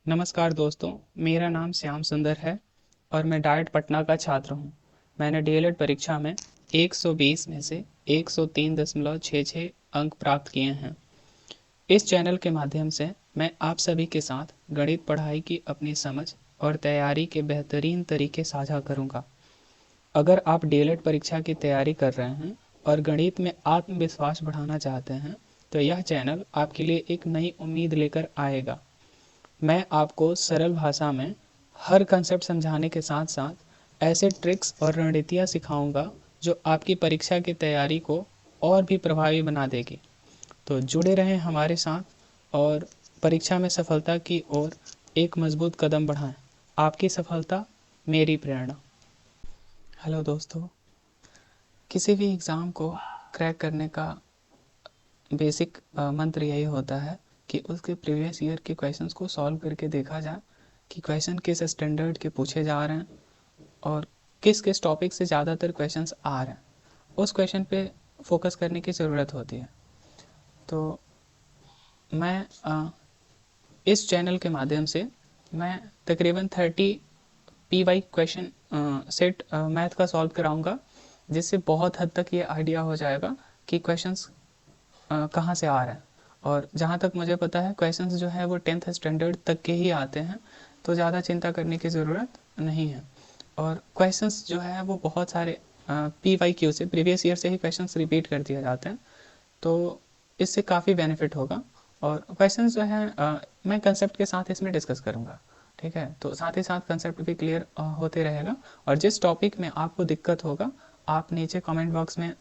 नमस्कार दोस्तों, मेरा नाम श्याम सुंदर है और मैं डाइट पटना का छात्र हूँ। मैंने डीएलएड परीक्षा में 120 में से 103.66 अंक प्राप्त किए हैं। इस चैनल के माध्यम से मैं आप सभी के साथ गणित पढ़ाई की अपनी समझ और तैयारी के बेहतरीन तरीके साझा करूँगा। अगर आप डीएलएड परीक्षा की तैयारी कर रहे हैं और गणित में आत्मविश्वास बढ़ाना चाहते हैं, तो यह चैनल आपके लिए एक नई उम्मीद लेकर आएगा। मैं आपको सरल भाषा में हर कंसेप्ट समझाने के साथ साथ ऐसे ट्रिक्स और रणनीतियाँ सिखाऊंगा जो आपकी परीक्षा की तैयारी को और भी प्रभावी बना देगी। तो जुड़े रहें हमारे साथ और परीक्षा में सफलता की ओर एक मजबूत कदम बढ़ाएं। आपकी सफलता मेरी प्रेरणा। हेलो दोस्तों, किसी भी एग्ज़ाम को क्रैक करने का बेसिक मंत्र यही होता है कि उसके प्रीवियस ईयर के क्वेश्चंस को सॉल्व करके देखा जाए कि क्वेश्चन किस स्टैंडर्ड के पूछे जा रहे हैं और किस किस टॉपिक से ज़्यादातर क्वेश्चंस आ रहे हैं, उस क्वेश्चन पे फोकस करने की ज़रूरत होती है। तो मैं इस चैनल के माध्यम से मैं तकरीबन 30 PY क्वेश्चन सेट मैथ का सॉल्व कराऊंगा, जिससे बहुत हद तक ये आइडिया हो जाएगा कि क्वेश्चंस कहाँ से आ रहा है। और जहाँ तक मुझे पता है क्वेश्चंस जो है वो 10th स्टैंडर्ड तक के ही आते हैं, तो ज़्यादा चिंता करने की ज़रूरत नहीं है। और क्वेश्चंस जो है वो बहुत सारे PYQ से, प्रीवियस ईयर से ही क्वेश्चंस रिपीट कर दिए जाते हैं, तो इससे काफ़ी बेनिफिट होगा। और क्वेश्चंस जो है मैं कंसेप्ट के साथ इसमें डिस्कस करूँगा, ठीक है। तो साथ ही साथ कंसेप्ट भी क्लियर होते रहेगा। और जिस टॉपिक में आपको दिक्कत होगा आप नीचे कमेंट बॉक्स में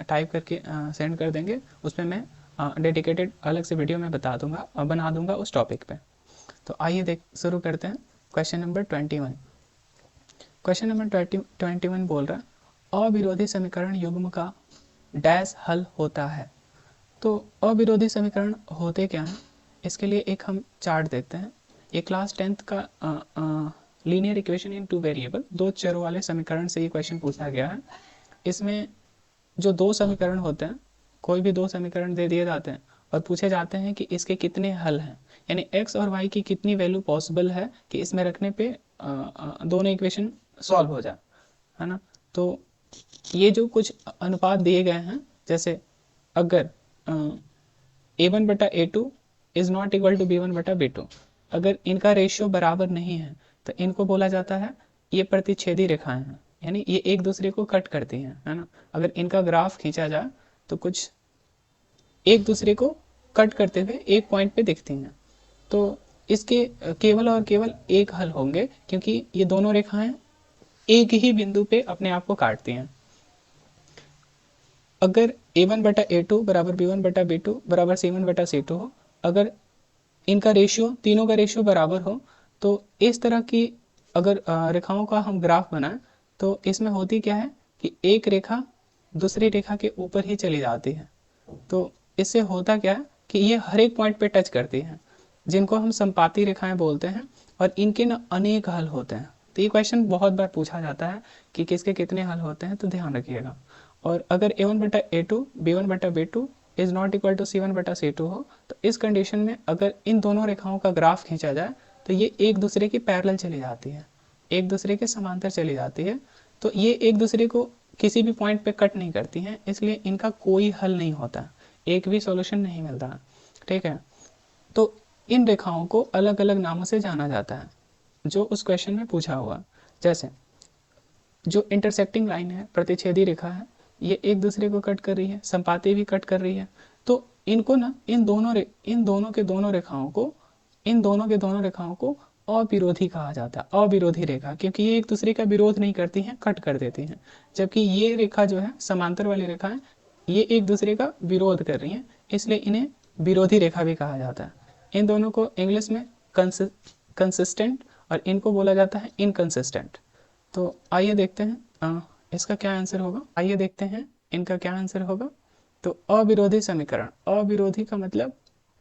टाइप करके सेंड कर देंगे, उसमें मैं डेडिकेटेड अलग से वीडियो में बना दूंगा उस टॉपिक पे। तो आइए देख शुरू करते हैं। Question number 21। क्वेश्चन नंबर 21 बोल रहा है अविरोधी समीकरण युग्म का डैश हल होता है। तो अविरोधी समीकरण होते क्या हैं, इसके लिए एक हम चार्ट देखते हैं। ये क्लास 10th का linear equation in two variable, दो चरों वाले समीकरण से ये क्वेश्चन पूछा गया है। इसमें जो दो समीकरण होते हैं, कोई भी दो समीकरण दे दिए जाते हैं और पूछे जाते हैं कि इसके कितने हल हैं, यानी x और y की कितनी वैल्यू पॉसिबल है कि इसमें रखने पे दोनों इक्वेशन सॉल्व हो जाए, है ना। तो ये जो कुछ अनुपात दिए गए हैं, जैसे अगर A1 बटा A2 is not equal to B1 बटा B2, अगर इनका रेशियो बराबर नहीं है तो इनको बोला जाता है ये प्रतिच्छेदी रेखाएं हैं, यानी ये एक दूसरे को कट करती हैं, है ना। अगर इनका ग्राफ खींचा जाए तो कुछ एक दूसरे को कट करते हुए एक पॉइंट पे दिखती हैं। तो इसके केवल और केवल एक हल होंगे, क्योंकि ये दोनों रेखाएं एक ही बिंदु पे अपने आप को काटती हैं। अगर A1 बटा A2 बराबर B1 बटा B2 बराबर C1 बटा C2 हो, अगर इनका रेशियो, तीनों का रेशियो बराबर हो, तो इस तरह की अगर रेखाओं का हम ग्राफ बनाएं तो इसमें होती क्या है कि एक रेखा दूसरी रेखा के ऊपर ही चली जाती है। तो इससे होता क्या है कि ये हर एक पॉइंट पे टच करती हैं, जिनको हम संपाती रेखाएं बोलते हैं, और इनके ना अनेक हल होते हैं। तो ये क्वेश्चन बहुत बार पूछा जाता है कि किसके कितने हल होते हैं, तो ध्यान रखिएगा। और अगर A1 बटा A2 B1 बटा B2 is not equal to C1 बटा C2 हो, तो इस कंडीशन में अगर इन दोनों रेखाओं का ग्राफ खींचा जाए तो ये एक दूसरे की पैरेलल चली जाती है, एक दूसरे के समांतर चली जाती है। तो ये एक दूसरे को किसी भी पॉइंट पे कट नहीं करती हैं, इसलिए इनका कोई हल नहीं होता, एक भी सॉल्यूशन नहीं मिलता, ठीक है। तो इन रेखाओं को अलग अलग नामों से जाना जाता है जो उस क्वेश्चन में पूछा हुआ। जैसे जो इंटरसेक्टिंग लाइन है, प्रतिच्छेदी रेखा है, ये एक दूसरे को कट कर रही है, संपाती भी कट कर रही है। तो इनको ना इन दोनों के दोनों रेखाओं को, इन दोनों के दोनों रेखाओं को अविरोधी कहा जाता है, अविरोधी रेखा, क्योंकि ये एक दूसरे का विरोध नहीं करती हैं, कट कर देती हैं। जबकि ये रेखा जो है, समांतर वाली रेखा है, ये एक दूसरे का विरोध कर रही हैं, इसलिए इन्हें विरोधी रेखा भी कहा जाता है। इन दोनों को इंग्लिश में कंसिस्टेंट और इनको बोला जाता है इनकंसिस्टेंट। तो आइए देखते हैं इसका क्या आंसर होगा। आइए देखते हैं इनका क्या आंसर होगा। तो अविरोधी समीकरण, अविरोधी का मतलब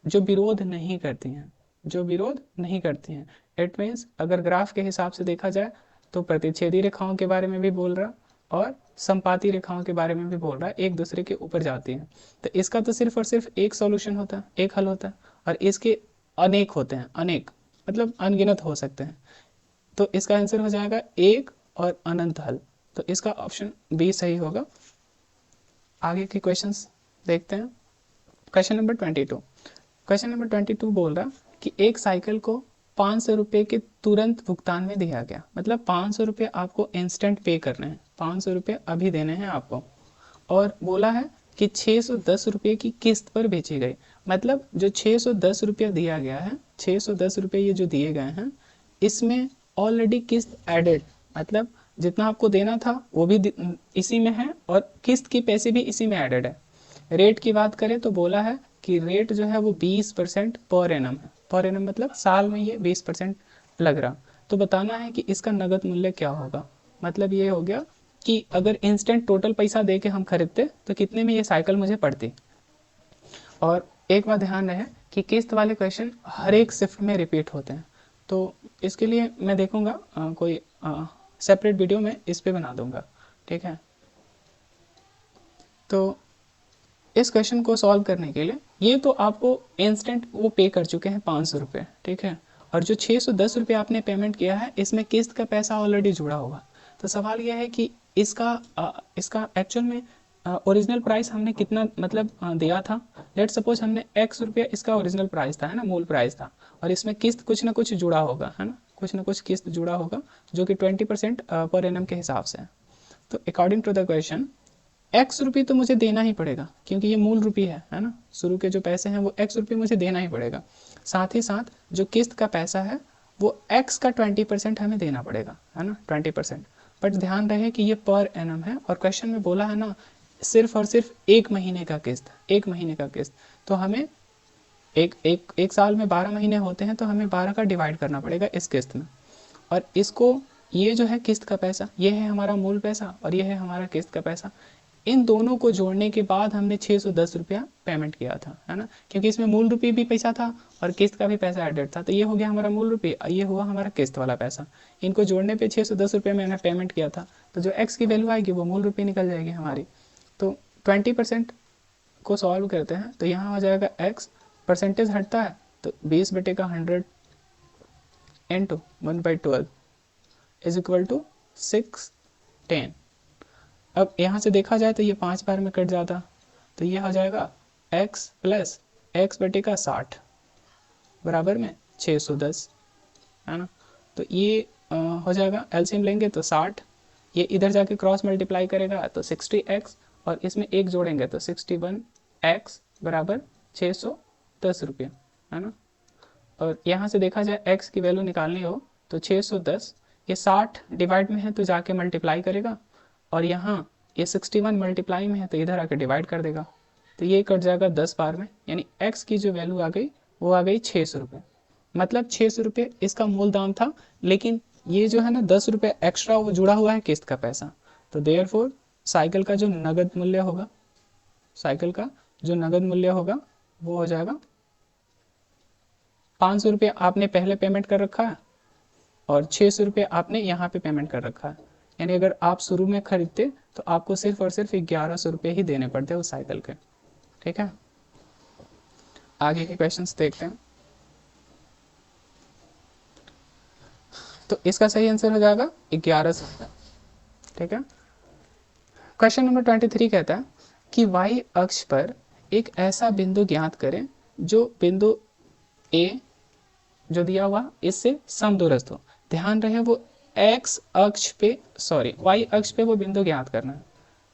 जो विरोध नहीं करती हैं, जो विरोध नहीं करती हैं। इट मीन्स अगर ग्राफ के हिसाब से देखा जाए तो प्रतिच्छेदी रेखाओं के बारे में भी बोल रहा और संपाती रेखाओं के बारे में भी बोल रहा है, एक दूसरे के ऊपर जाती हैं। तो इसका तो सिर्फ और सिर्फ एक सॉल्यूशन होता है, एक हल होता है, और इसके अनेक होते हैं, अनेक। मतलब अनगिनत हो सकते हैं। तो इसका आंसर हो जाएगा एक और अनंत हल। तो इसका ऑप्शन बी सही होगा। आगे के क्वेश्चंस देखते हैं। Question number 22। क्वेश्चन नंबर 22 बोल रहा कि एक साइकिल को 500 रुपये के तुरंत भुगतान में दिया गया, मतलब 500 रुपये आपको इंस्टेंट पे करने हैं, 500 रुपये अभी देने हैं आपको। और बोला है कि 610 रुपये की किस्त पर बेची गई, मतलब जो 610 रुपये दिया गया है, 610 रुपये ये जो दिए गए हैं, इसमें ऑलरेडी किस्त एडेड, मतलब जितना आपको देना था वो भी इसी में है और किस्त के पैसे भी इसी में एडेड है। रेट की बात करें तो बोला है कि रेट जो है वो 20% पर एनम है। पर एनम मतलब साल में ये 20% लग रहा। तो बताना है कि इसका नगद मूल्य क्या होगा। मतलब ये हो गया कि अगर इंस्टेंट टोटल पैसा दे के हम खरीदते तो कितने में ये साइकिल मुझे पड़ती। और एक बात ध्यान रहे कि किस्त वाले क्वेश्चन हर एक शिफ्ट में रिपीट होते हैं। तो इसके लिए मैं देखूंगा कोई सेपरेट वीडियो में इस पे बना दूंगा, ठीक है। तो इस क्वेश्चन को सॉल्व करने के लिए ये तो आपको इंस्टेंट वो पे कर चुके हैं 500 रुपये, ठीक है। और जो 610 रुपये आपने पेमेंट किया है इसमें किस्त का पैसा ऑलरेडी जुड़ा होगा। तो सवाल यह है कि इसका एक्चुअल में ओरिजिनल प्राइस हमने कितना मतलब दिया था। लेट सपोज हमने एक्स रुपया इसका ओरिजिनल प्राइस था, है ना, मूल प्राइस था। और इसमें किस्त कुछ ना कुछ जुड़ा होगा, है ना, कुछ ना कुछ किस्त जुड़ा होगा जो कि 20% पर एनम के हिसाब से है। तो according to the question x रुपये तो मुझे देना ही पड़ेगा क्योंकि ये मूल रुपये है ना, शुरू के जो पैसे हैं वो एक्स रुपये मुझे देना ही पड़ेगा। साथ ही साथ जो किस्त का पैसा है वो एक्स का 20% हमें देना पड़ेगा, है ना, 20%। बट ध्यान रहे कि ये पर एनम है और क्वेश्चन में बोला है ना सिर्फ और सिर्फ एक महीने का किस्त, एक महीने का किस्त। तो हमें एक साल में 12 महीने होते हैं तो हमें 12 का डिवाइड करना पड़ेगा इस किस्त में। और इसको ये जो है किस्त का पैसा, ये है हमारा मूल पैसा और ये है हमारा किस्त का पैसा। इन दोनों को जोड़ने के बाद हमने 610 रुपया पेमेंट किया था, है ना, क्योंकि इसमें मूल रुपये भी पैसा था और किस्त का भी पैसा एडेड था। तो ये हो गया हमारा मूल रुपये, ये हुआ हमारा किस्त वाला पैसा। इनको जोड़ने पे 610 रुपये मैंने पेमेंट किया था। तो जो एक्स की वैल्यू आएगी वो मूल रुपये निकल जाएगी हमारी। तो 20% को सॉल्व करते हैं तो यहाँ हो जाएगा एक्स, परसेंटेज हटता है तो 20/100 इंटू 1/12 इज इक्वल टू 610। अब यहाँ से देखा जाए तो ये 5 बार में कट जाता, तो ये हो जाएगा x प्लस x/60 बराबर में 610, है ना। तो ये हो जाएगा, एलसीएम लेंगे तो 60, ये इधर जाके क्रॉस मल्टीप्लाई करेगा तो 60x और इसमें एक जोड़ेंगे तो 61x बराबर 610 रुपये, है ना। और यहाँ से देखा जाए x की वैल्यू निकालनी हो तो 610, ये 60 डिवाइड में है तो जाके मल्टीप्लाई करेगा और यहाँ ये 61 मल्टीप्लाई में है तो इधर आके डिवाइड कर देगा। तो ये कट जाएगा 10 बार में, यानी x की जो वैल्यू आ गई वो आ गई 600 रुपये। मतलब 600 रुपये इसका मूल दाम था, लेकिन ये जो है ना 10 रुपये एक्स्ट्रा वो जुड़ा हुआ है किस्त का पैसा। तो देयरफॉर साइकिल का जो नगद मूल्य होगा, साइकिल का जो नगद मूल्य होगा वो हो जाएगा 500 रुपये आपने पहले पेमेंट कर रखा है और 600 रुपये आपने यहाँ पे पेमेंट कर रखा है। यानी अगर आप शुरू में खरीदते तो आपको सिर्फ और सिर्फ 1100 रुपये ही देने पड़ते उस साइकिल के, ठीक है। आगे के क्वेश्चंस देखते हैं। तो इसका सही आंसर हो जाएगा 1100, ठीक है। क्वेश्चन नंबर 23 कहता है कि y अक्ष पर एक ऐसा बिंदु ज्ञात करें जो बिंदु ए जो दिया हुआ इससे समदूरस्थ हो। ध्यान रहे वो x अक्ष पे, सॉरी y अक्ष पे वो बिंदु ज्ञात करना है।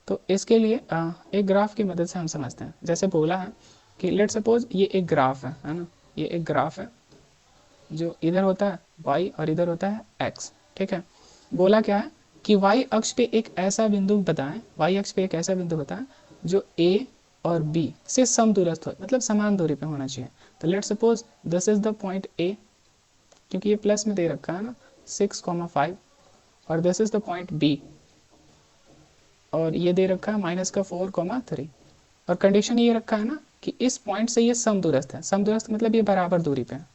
तो इसके लिए एक ग्राफ की मदद से हम समझते हैं। जैसे बोला है कि लेट सपोज ये एक ग्राफ है ना, ये एक ग्राफ है जो इधर होता है y और इधर होता है x, ठीक है। बोला क्या है कि y अक्ष पे एक ऐसा बिंदु बताएं, y अक्ष पे एक ऐसा बिंदु बताएं जो a और b से समदूरस्थ हो, मतलब समान दूरी पे होना चाहिए। तो late suppose this is the point a, क्योंकि ये प्लस में दे रखा है ना 6,5, और this is the point b और ये दे रखा है -4,3। और कंडीशन ये रखा है ना कि इस पॉइंट से ये समदूरस्थ है। समदूरस्थ मतलब ये बराबर दूरी पे है।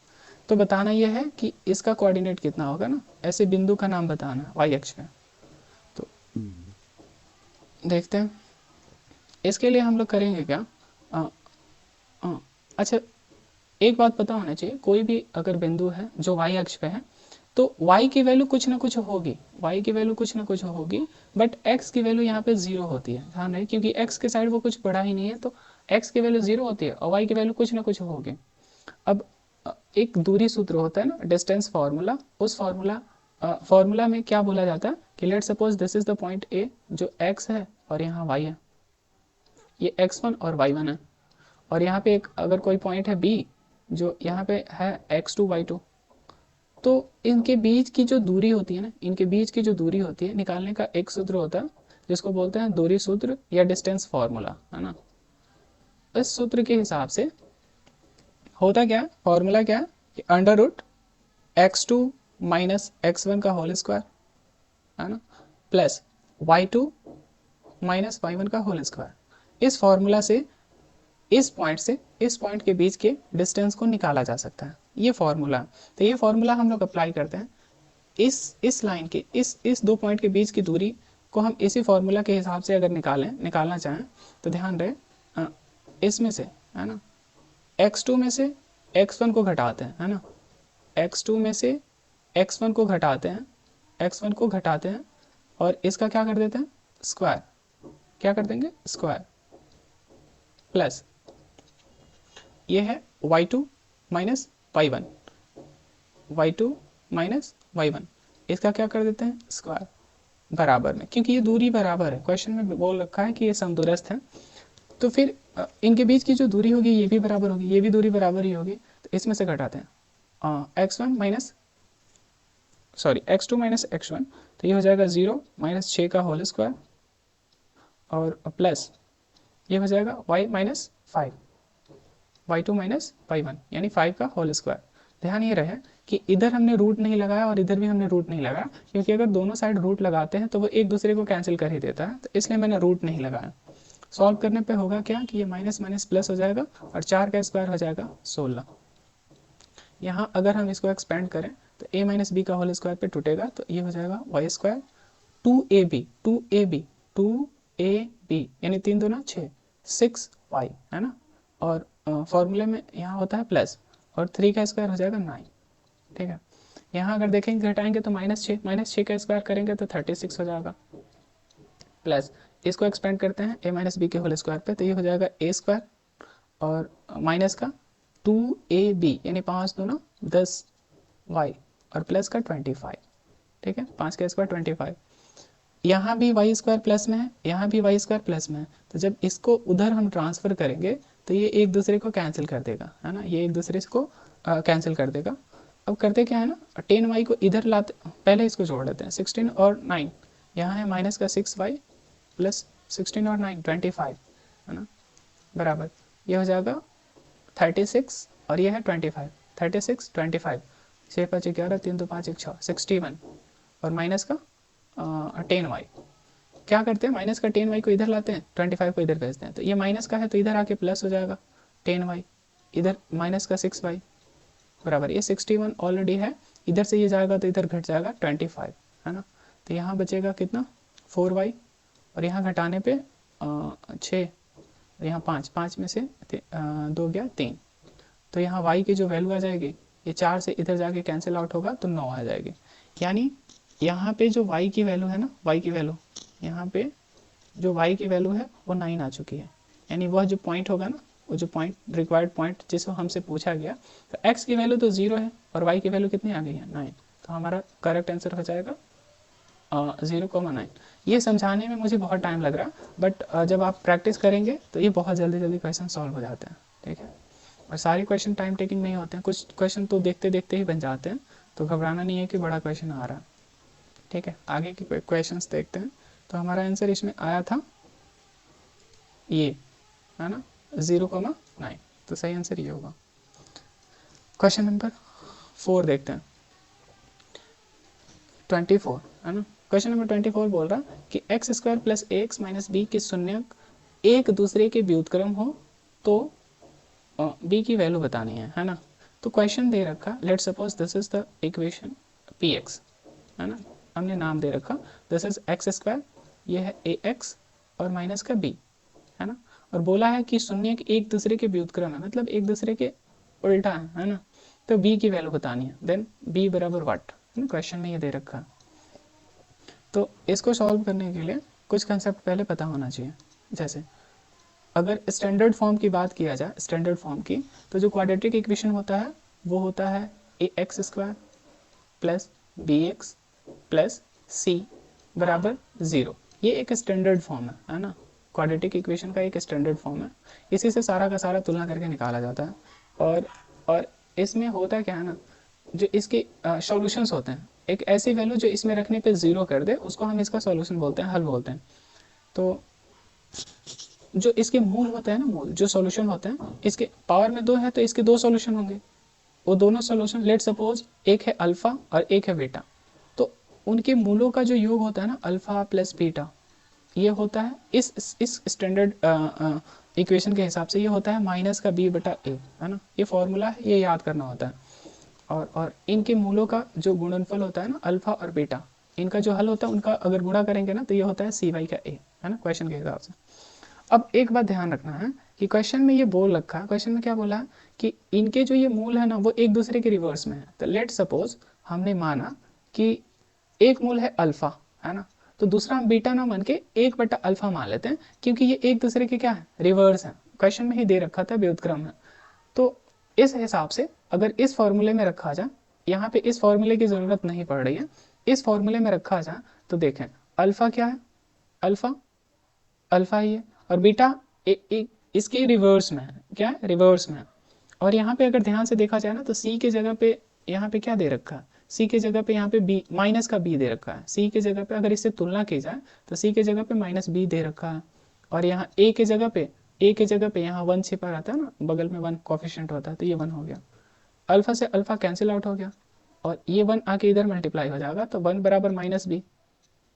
तो बताना ये है कि इसका कोऑर्डिनेट कितना होगा ना, ऐसे बिंदु का नाम बताना y अक्ष पे। तो देखते हैं इसके लिए हम लोग करेंगे क्या। अच्छा एक बात पता होना चाहिए, कोई भी अगर बिंदु है जो y अक्ष पे है तो y की वैल्यू कुछ ना कुछ होगी, y की वैल्यू कुछ ना कुछ होगी, बट x की वैल्यू यहाँ पे जीरो होती है, ध्यान रहे, क्योंकि x के साइड वो कुछ बढ़ा ही नहीं है, तो x की वैल्यू जीरो होती है और y की वैल्यू कुछ ना कुछ होगी। अब एक दूरी सूत्र होता है ना, डिस्टेंस फार्मूला, उस फार्मूला में क्या बोला जाता है कि late suppose this is the point ए जो x है और यहाँ y है, ये x1 और y1 है, और यहाँ पे एक अगर कोई पॉइंट है b जो यहाँ पे है x2 y2, तो इनके बीच की जो दूरी होती है ना, इनके बीच की जो दूरी होती है निकालने का एक सूत्र होता है जिसको बोलते हैं दूरी सूत्र या डिस्टेंस फार्मूला, है ना। इस सूत्र के हिसाब से होता क्या है, फॉर्मूला क्या है कि under root x2 minus x1 का होल स्क्वायर, है ना, प्लस y2 माइनस y1 का होल स्क्वायर। इस फॉर्मूला से इस पॉइंट से इस पॉइंट के बीच के डिस्टेंस को निकाला जा सकता है, ये फॉर्मूला। तो ये फॉर्मूला हम लोग अप्लाई करते हैं इस लाइन के इस दो पॉइंट के बीच की दूरी को हम इसी फॉर्मूला के हिसाब से अगर निकालना चाहें तो ध्यान रहे इसमें से, है ना, x2 में से x1 को घटाते हैं, है ना, x2 में से x1 को घटाते हैं, x1 को घटाते हैं और इसका क्या कर देते हैं स्क्वायर, क्या कर देंगे स्क्वायर, प्लस ये है y2 minus y1, y2 minus y1, इसका क्या कर देते हैं स्क्वायर, बराबर में, क्योंकि ये दूरी बराबर है, क्वेश्चन में बोल रखा है कि ये समदूरस्थ है, तो फिर इनके बीच की जो दूरी होगी ये भी बराबर होगी, ये भी दूरी बराबर ही होगी, तो इसमें से घटाते हैं x1 minus sorry x2 minus x1, तो ये हो जाएगा 0 माइनस 6 का होल स्क्वायर और प्लस ये हो जाएगा y minus 5, y2 minus y1 यानी 5 का होल स्क्वायर। ध्यान ये रहे कि इधर हमने रूट नहीं लगाया और इधर भी हमने रूट नहीं लगाया, क्योंकि अगर दोनों साइड रूट लगाते हैं तो वो एक दूसरे को कैंसिल कर ही देता है, तो इसलिए मैंने रूट नहीं लगाया। सॉल्व करने पे होगा क्या कि ये माइनस माइनस प्लस हो जाएगा और 4 का स्क्वायर हो जाएगा 16। यहाँ अगर हम इसको एक्सपेंड करें तो a माइनस बी का होल स्क्वायर पे टूटेगा, तो ये हो जाएगा वाई स्क्वायर 2ab यानी 3 दूना 6 6y, है ना, और फॉर्मूले में यहाँ होता है प्लस और 3 का स्क्वायर हो जाएगा 9, ठीक है। यहाँ अगर देखेंगे घटाएंगे तो माइनस 6 का स्क्वायर करेंगे तो 36 हो जाएगा, प्लस इसको एक्सपेंड करते हैं a माइनस बी के होल स्क्वायर पे, तो ये हो जाएगा a स्क्वायर और माइनस का 2ab यानी 5 दूना 10y और प्लस का 25, ठीक है, 5 का स्क्वायर 25। यहाँ भी वाई स्क्वायर प्लस में है, यहाँ भी वाई स्क्वायर प्लस में है, तो जब इसको उधर हम ट्रांसफर करेंगे तो ये एक दूसरे को कैंसिल कर देगा, है ना, ये एक दूसरे को कैंसिल कर देगा। अब करते क्या है ना, 10y को इधर लाते, पहले इसको जोड़ लेते हैं, 16 और 9 यहाँ है माइनस का 6y प्लस 16 और 9 25, है ना, बराबर ये हो जाएगा 36 और ये है 25, 36 25 6 5 11 3 2 5 1 6 61 और माइनस का 10y, क्या करते हैं माइनस का 10y को इधर लाते हैं 25 को इधर भेजते हैं, तो ये माइनस का है तो इधर आके प्लस हो जाएगा 10y, इधर माइनस का 6y बराबर ये 61 ऑलरेडी है, इधर से ये जाएगा तो इधर घट जाएगा 25, है ना, तो यहाँ बचेगा कितना 4y और यहाँ घटाने पे 6 और यहाँ 5 में से 2 गया 3, तो यहाँ y की जो वैल्यू आ जाएगी ये 4 से इधर जाके कैंसिल आउट होगा तो 9 आ जाएगी, यानी यहाँ पे जो y की वैल्यू है ना, y की वैल्यू यहाँ पे जो y की वैल्यू है वो 9 आ चुकी है, यानी वह जो पॉइंट होगा ना, वो जो पॉइंट रिक्वायर्ड पॉइंट जिसको हमसे पूछा गया, तो x की वैल्यू तो 0 है और y की वैल्यू कितनी आ गई है 9, तो हमारा करेक्ट आंसर हो जाएगा 0,9। ये समझाने में मुझे बहुत टाइम लग रहा, बट जब आप प्रैक्टिस करेंगे तो ये बहुत जल्दी जल्दी क्वेश्चन सॉल्व हो जाते हैं, ठीक है, और सारे क्वेश्चन टाइम टेकिंग नहीं होते हैं, कुछ क्वेश्चन तो देखते देखते ही बन जाते हैं, तो घबराना नहीं है कि बड़ा क्वेश्चन आ रहा है, ठीक है। आगे के क्वेश्चंस देखते हैं, तो हमारा आंसर इसमें आया था ये, है ना, 0,9, तो सही आंसर ये होगा। क्वेश्चन नंबर 4 देखते हैं, 24, है ना, क्वेश्चन नंबर 24 बोल रहा कि एक्स स्क्वायर प्लस ए एक्स माइनस बी के शून्यक एक दूसरे के व्युत्क्रम हो तो बी की वैल्यू बतानी है ना, तो क्वेश्चन दे रखा, late suppose this is the equation P x, है ना, हमने नाम दे रखा दिस इज एक्स स्क्वायर, ये है ए एक्स और माइनस का बी, है ना, और बोला है कि शून्य एक दूसरे के व्युत्क्रम है, मतलब एक दूसरे के उल्टा है ना। तो बी की वैल्यू बतानी है, देन बी बराबर व्हाट, क्वेश्चन में ये दे रखा है। तो इसको सॉल्व करने के लिए कुछ कंसेप्ट पहले पता होना चाहिए। जैसे अगर स्टैंडर्ड फॉर्म की बात किया जाए, स्टैंडर्ड फॉर्म की, तो जो क्वाड्रेटिक इक्वेशन होता है वो होता है a x square plus b x plus c बराबर ज़ीरो। ये एक स्टैंडर्ड फॉर्म है ना, क्वाड्रेटिक इक्वेशन का एक स्टैंडर्ड फॉर्म है। इसी से सारा का सारा तुलना करके निकाला जाता है। और इसमें होता क्या है ना, जो इसके सॉल्यूशंस होते हैं, एक ऐसी वैल्यू जो इसमें रखने पे ज़ीरो कर दे, उसको हम इसका सॉल्यूशन बोलते हैं, हल बोलते हैं। तो जो इसके मूल होते हैं ना, मूल जो सॉल्यूशन होते हैं, इसके पावर में दो है तो इसके दो सॉल्यूशन होंगे। वो दोनों सॉल्यूशन, लेट सपोज एक है अल्फा और एक है बीटा, तो उनके मूलों का जो योग होता है ना, अल्फा प्लस बीटा, ये होता है इस स्टैंडर्ड इक्वेशन के हिसाब से ये होता है माइनस का बी बटा ए, है ना। ये फॉर्मूला है, ये याद करना होता है। और इनके मूलों का जो गुणनफल होता है ना, अल्फा और बीटा, इनका जो हल होता है उनका अगर गुणा करेंगे ना, तो ये होता है सी वाई का ए, है ना, क्वेश्चन के हिसाब से। अब एक बात ध्यान रखना है कि क्वेश्चन में ये बोल रखा है, क्वेश्चन में क्या बोला है कि इनके जो ये मूल है ना, वो एक दूसरे के रिवर्स में है। तो लेट सपोज हमने माना कि एक मूल है अल्फा, है ना, तो दूसरा हम बीटा ना मान के एक बटा अल्फा मान लेते हैं, क्योंकि ये एक दूसरे के क्या है, रिवर्स है। क्वेश्चन में ही दे रखा था व्युत्क्रम में। तो इस हिसाब से अगर इस फॉर्मूले में रखा जाए, यहाँ पे इस फॉर्मूले की जरूरत नहीं पड़ रही है, इस फॉर्मूले में रखा जाए तो देखें अल्फा क्या है, अल्फा अल्फा ही है, और बीटा इसके रिवर्स में है, क्या है, रिवर्स में है। और यहाँ पे अगर ध्यान से देखा जाए ना, तो सी के जगह पे यहाँ पे क्या दे रखा है, सी के जगह पे यहाँ पे बी माइनस का बी दे रखा है। सी के जगह पे अगर इससे तुलना की जाए तो सी के जगह पे माइनस बी दे रखा है। और यहाँ ए के जगह पे यहाँ वन छिपा रहता है ना, बगल में वन कॉफिशिएंट होता है, तो ये वन हो गया। अल्फा से अल्फा कैंसिल आउट हो गया, और ये वन आके इधर मल्टीप्लाई हो जाएगा, तो वन बराबर माइनस बी।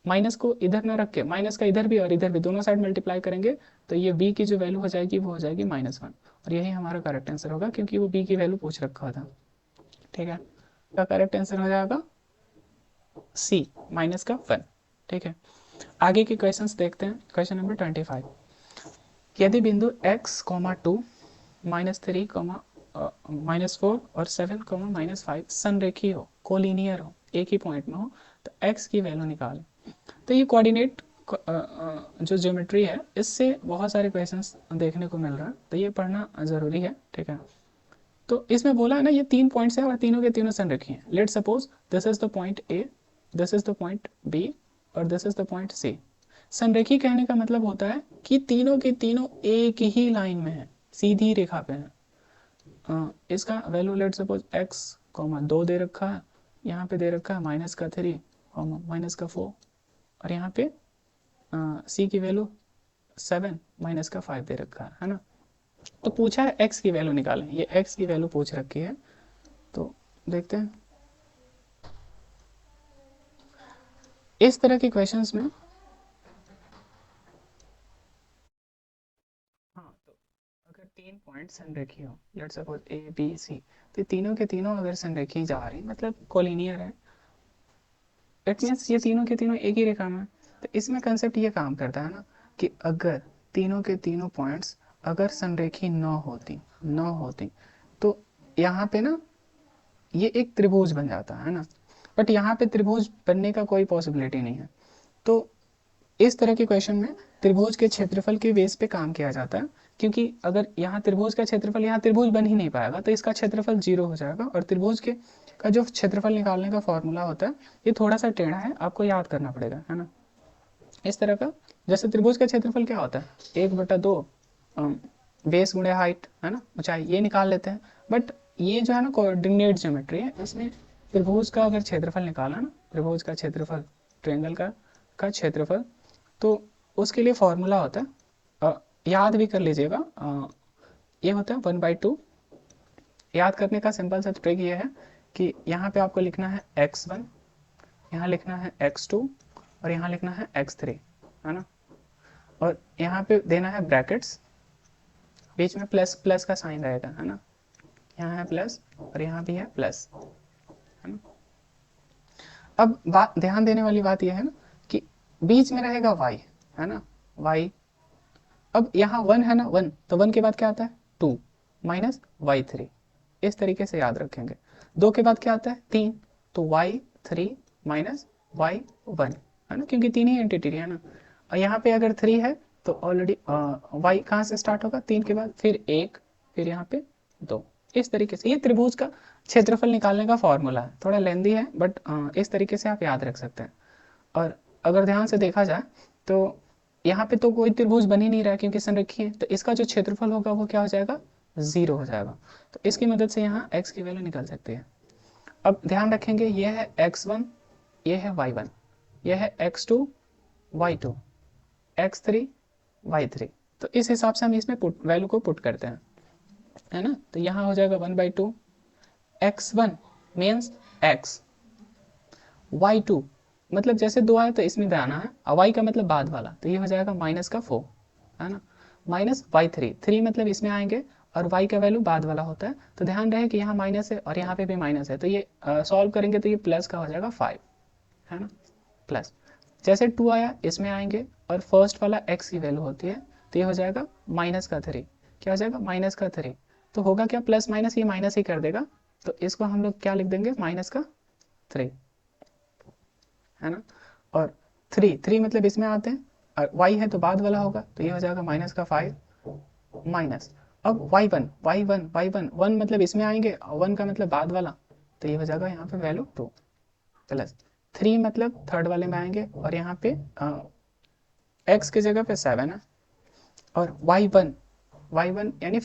माइनस को इधर ना रख के माइनस का इधर भी और इधर भी दोनों साइड मल्टीप्लाई करेंगे, तो ये बी की जो वैल्यू हो जाएगी वो हो जाएगी माइनस वन। और यही हमारा करेक्ट आंसर होगा, क्योंकि वो बी की वैल्यू पूछ रखा था। ठीक है, का करेक्ट आंसर हो जाएगा सी, माइनस का वन। ठीक है, आगे के क्वेश्चंस देखते हैं। क्वेश्चन नंबर 25, यदि बिंदु x, 2 -3, -4 और 7, -5 संरेखी हो, कोलिनियर हो, एक ही पॉइंट में हो, तो x की वैल्यू निकालें। तो ये कोऑर्डिनेट जो ज्योमेट्री है, इससे बहुत सारे क्वेश्चंस देखने को मिल रहा है, तो ये पढ़ना ज़रूरी है। ठीक है, तो इसमें बोला है ना, ये तीन पॉइंट्स हैं और तीनों के तीनों संरेखी हैं। Let suppose this is the point A, this is the point B और this is the point C. संरेखी कहने का मतलब होता है कि तीनों के तीनों एक ही लाइन में है, सीधी रेखा पे है। इसका वैल्यू लेट सपोज x, 2 दे रखा है, यहाँ पे दे रखा है माइनस का 3, माइनस का 4, और यहाँ पे सी की वैल्यू 7, माइनस का 5 दे रखा है ना। तो पूछा है x की वैल्यू निकालें, ये x की वैल्यू पूछ रखी है। तो देखते हैं इस तरह के क्वेश्चंस में। हाँ, तो अगर तीन पॉइंट संरेखी हो, let's suppose A B C, तो तीनों के तीनों अगर संरेखी जा रही, मतलब कोलिनियर है, इट मीन्स ये तीनों के तीनों एक ही रेखा में। तो इसमें कंसेप्ट ये काम करता है ना कि अगर तीनों के तीनों पॉइंट्स अगर संरेखी न होती तो यहाँ पे ना ये एक त्रिभुज बन जाता है ना। बट यहाँ पे त्रिभुज बनने का कोई पॉसिबिलिटी नहीं है। तो इस तरह के क्वेश्चन में त्रिभुज के क्षेत्रफल के बेस पे काम किया जाता है, क्योंकि अगर यहाँ त्रिभुज का क्षेत्रफल, यहाँ त्रिभुज बन ही नहीं पाएगा, तो इसका क्षेत्रफल 0 हो जाएगा। और त्रिभुज के का जो क्षेत्रफल निकालने का फॉर्मूला होता है, ये थोड़ा सा टेढ़ा है, आपको याद करना पड़ेगा, है ना। इस तरह का, जैसे त्रिभुज का क्षेत्रफल क्या होता है, 1/2 बेस गुणे हाइट, है ना, ऊंचाई, ये निकाल लेते हैं। बट ये जो है ना कोऑर्डिनेट ज्योमेट्री है, इसमें त्रिभुज का अगर क्षेत्रफल निकाला ना, त्रिभुज का क्षेत्रफल, ट्रायंगल का क्षेत्रफल, तो उसके लिए फॉर्मूला होता है, याद भी कर लीजिएगा, ये होता है 1/2। याद करने का सिंपल सा ट्रिक ये है कि यहाँ पे आपको लिखना है x1, यहाँ लिखना है x2 और यहाँ लिखना है x3, है ना। और यहाँ पे देना है ब्रैकेट्स, बीच में प्लस प्लस का साइन रहेगा, है ना। यहाँ है प्लस और यहाँ भी है प्लस, है ना। अब बात ध्यान देने वाली बात यह है ना कि बीच में रहेगा y, है ना, y। अब यहाँ 1 है ना, 1, तो 1 के बाद क्या आता है 2 माइनस y3, इस तरीके से याद रखेंगे। 2 के बाद क्या आता है 3, तो y3 माइनस y1 है ना, क्योंकि 3 ही एंटिटी है ना। और यहाँ पे अगर 3 है तो ऑलरेडी y कहाँ से स्टार्ट होगा 3 के बाद, फिर 1, फिर यहाँ पे 2। इस तरीके से ये त्रिभुज का क्षेत्रफल निकालने का फॉर्मूला है, थोड़ा लेंदी है बट इस तरीके से आप याद रख सकते हैं। और अगर ध्यान से देखा जाए तो यहाँ पे तो कोई त्रिभुज बन ही नहीं रहा है क्योंकि संरेखीय है, तो इसका जो क्षेत्रफल होगा वो क्या हो जाएगा 0 हो जाएगा। तो इसकी मदद से यहाँ x की वैल्यू निकल सकती है। अब ध्यान रखेंगे ये है x1, ये है y1, ये है x2 y2, x3 y3। तो इस हिसाब से हम इसमें वैल्यू को पुट करते हैं, है ना। तो यहाँ हो जाएगा 1/2 x1 मीन्स x, y2 मतलब जैसे 2 आए तो इसमें भी आना है, और y का मतलब बाद वाला, तो ये हो जाएगा -4 है ना, माइनस y3, 3 मतलब इसमें आएंगे और y का वैल्यू बाद वाला होता है। तो ध्यान रहे कि यहाँ माइनस है और यहाँ पे भी माइनस है, तो ये सॉल्व करेंगे तो ये प्लस का हो जाएगा 5 है ना, प्लस। जैसे 2 आया इसमें आएंगे और फर्स्ट वाला x की वैल्यू होती है, तो ये हो जाएगा -3, क्या हो जाएगा -3। तो होगा क्या प्लस माइनस ये माइनस ही कर देगा, तो इसको हम लोग क्या लिख देंगे -3 है ना। और 3 मतलब इसमें आते हैं और y है तो बाद वाला होगा, तो ये हो जाएगा -5 माइनस। अब y1 1 मतलब इसमें आएंगे और 1 का मतलब बाद वाला, तो ये हो जाएगा यहाँ पे वैल्यू 2 प्लस 3 मतलब थर्ड वाले में आएंगे और यहाँ पे x की जगह पे 7 है, और y1 यानी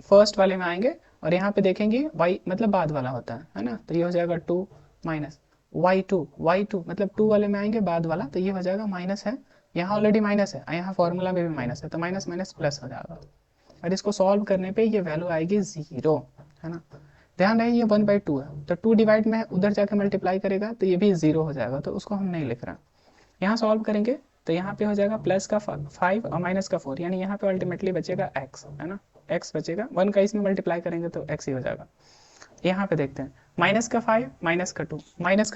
फर्स्ट वाले में आएंगे और यहाँ पे देखेंगे y मतलब बाद वाला होता है ना, तो ये हो जाएगा 2 माइनस y2 मतलब 2 वाले में आएंगे बाद वाला, तो ये हो जाएगा माइनस है, यहाँ ऑलरेडी माइनस है, यहाँ फॉर्मूला में भी माइनस है, तो माइनस माइनस प्लस हो जाएगा। और इसको सॉल्व करने पे ये वैल्यू आएगी 0 है ना। ध्यान रहे ये 1/2 है, तो 2 डिवाइड में उधर जाकर मल्टीप्लाई करेगा तो ये भी 0 हो जाएगा, तो उसको हम नहीं लिख रहे। यहाँ सॉल्व करेंगे तो यहाँ पे हो जाएगा प्लस का 5 और माइनस का 4, यानी यहाँ पे अल्टीमेटली बचेगा x है ना, x बचेगा, 1 का इसमें मल्टीप्लाई करेंगे तो x ही हो जाएगा। यहाँ पे देखते हैं माइनस का 5 माइनस का 2 माइनस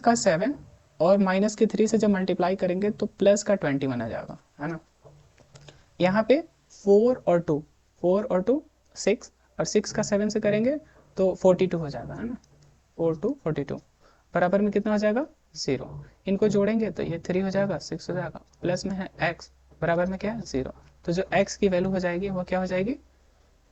का 7 और माइनस के 3 से जब मल्टीप्लाई करेंगे तो प्लस का 21 आ जाएगा है ना। यहाँ पे 4 और 2 6 और 6 का 7 से करेंगे तो 42 हो जाएगा है ना, 4 2 42 बराबर में कितना हो जाएगा 0। इनको जोड़ेंगे तो ये 3 हो जाएगा 6 हो जाएगा, प्लस में है x बराबर में क्या है 0। तो जो x की वैल्यू हो जाएगी वो क्या हो जाएगी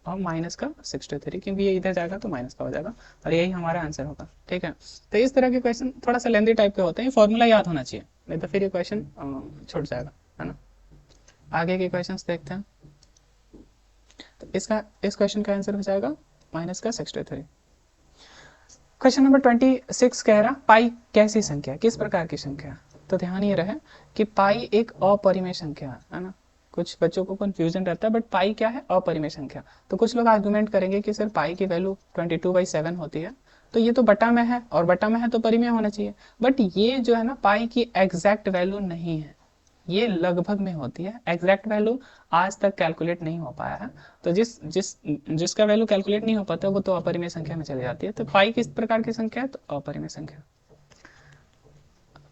और माइनस का 63, क्योंकि ये इधर जाएगा तो माइनस का हो जाएगा, और यही हमारा आंसर होगा। ठीक है, तो इस तरह के क्वेश्चन थोड़ा सा लेंदी टाइप के होते हैं, फॉर्मूला याद होना चाहिए, नहीं तो फिर ये क्वेश्चन छूट जाएगा है ना। आगे के क्वेश्चन देखते हैं, तो इस क्वेश्चन का आंसर हो जाएगा -63। क्वेश्चन नंबर 26 कह रहा पाई कैसी संख्या, किस प्रकार की संख्या। तो ध्यान ये रहे कि पाई एक अपरिमेय संख्या है ना, कुछ बच्चों को कंफ्यूजन रहता है, बट पाई क्या है अपरिमेय संख्या। तो कुछ लोग आर्गुमेंट करेंगे कि सर पाई की वैल्यू 22/7 होती है, तो ये तो बटा में है और बटा में है तो परिमेय होना चाहिए, बट ये जो है ना पाई की एग्जैक्ट वैल्यू नहीं है, ये लगभग में होती है, एग्जैक्ट वैल्यू आज तक कैलकुलेट नहीं हो पाया है। तो जिसका वैल्यू कैलकुलेट नहीं हो पाता वो तो अपरिमेय संख्या में चली जाती है। तो पाई किस प्रकार की संख्या है, तो अपरिमेय संख्या।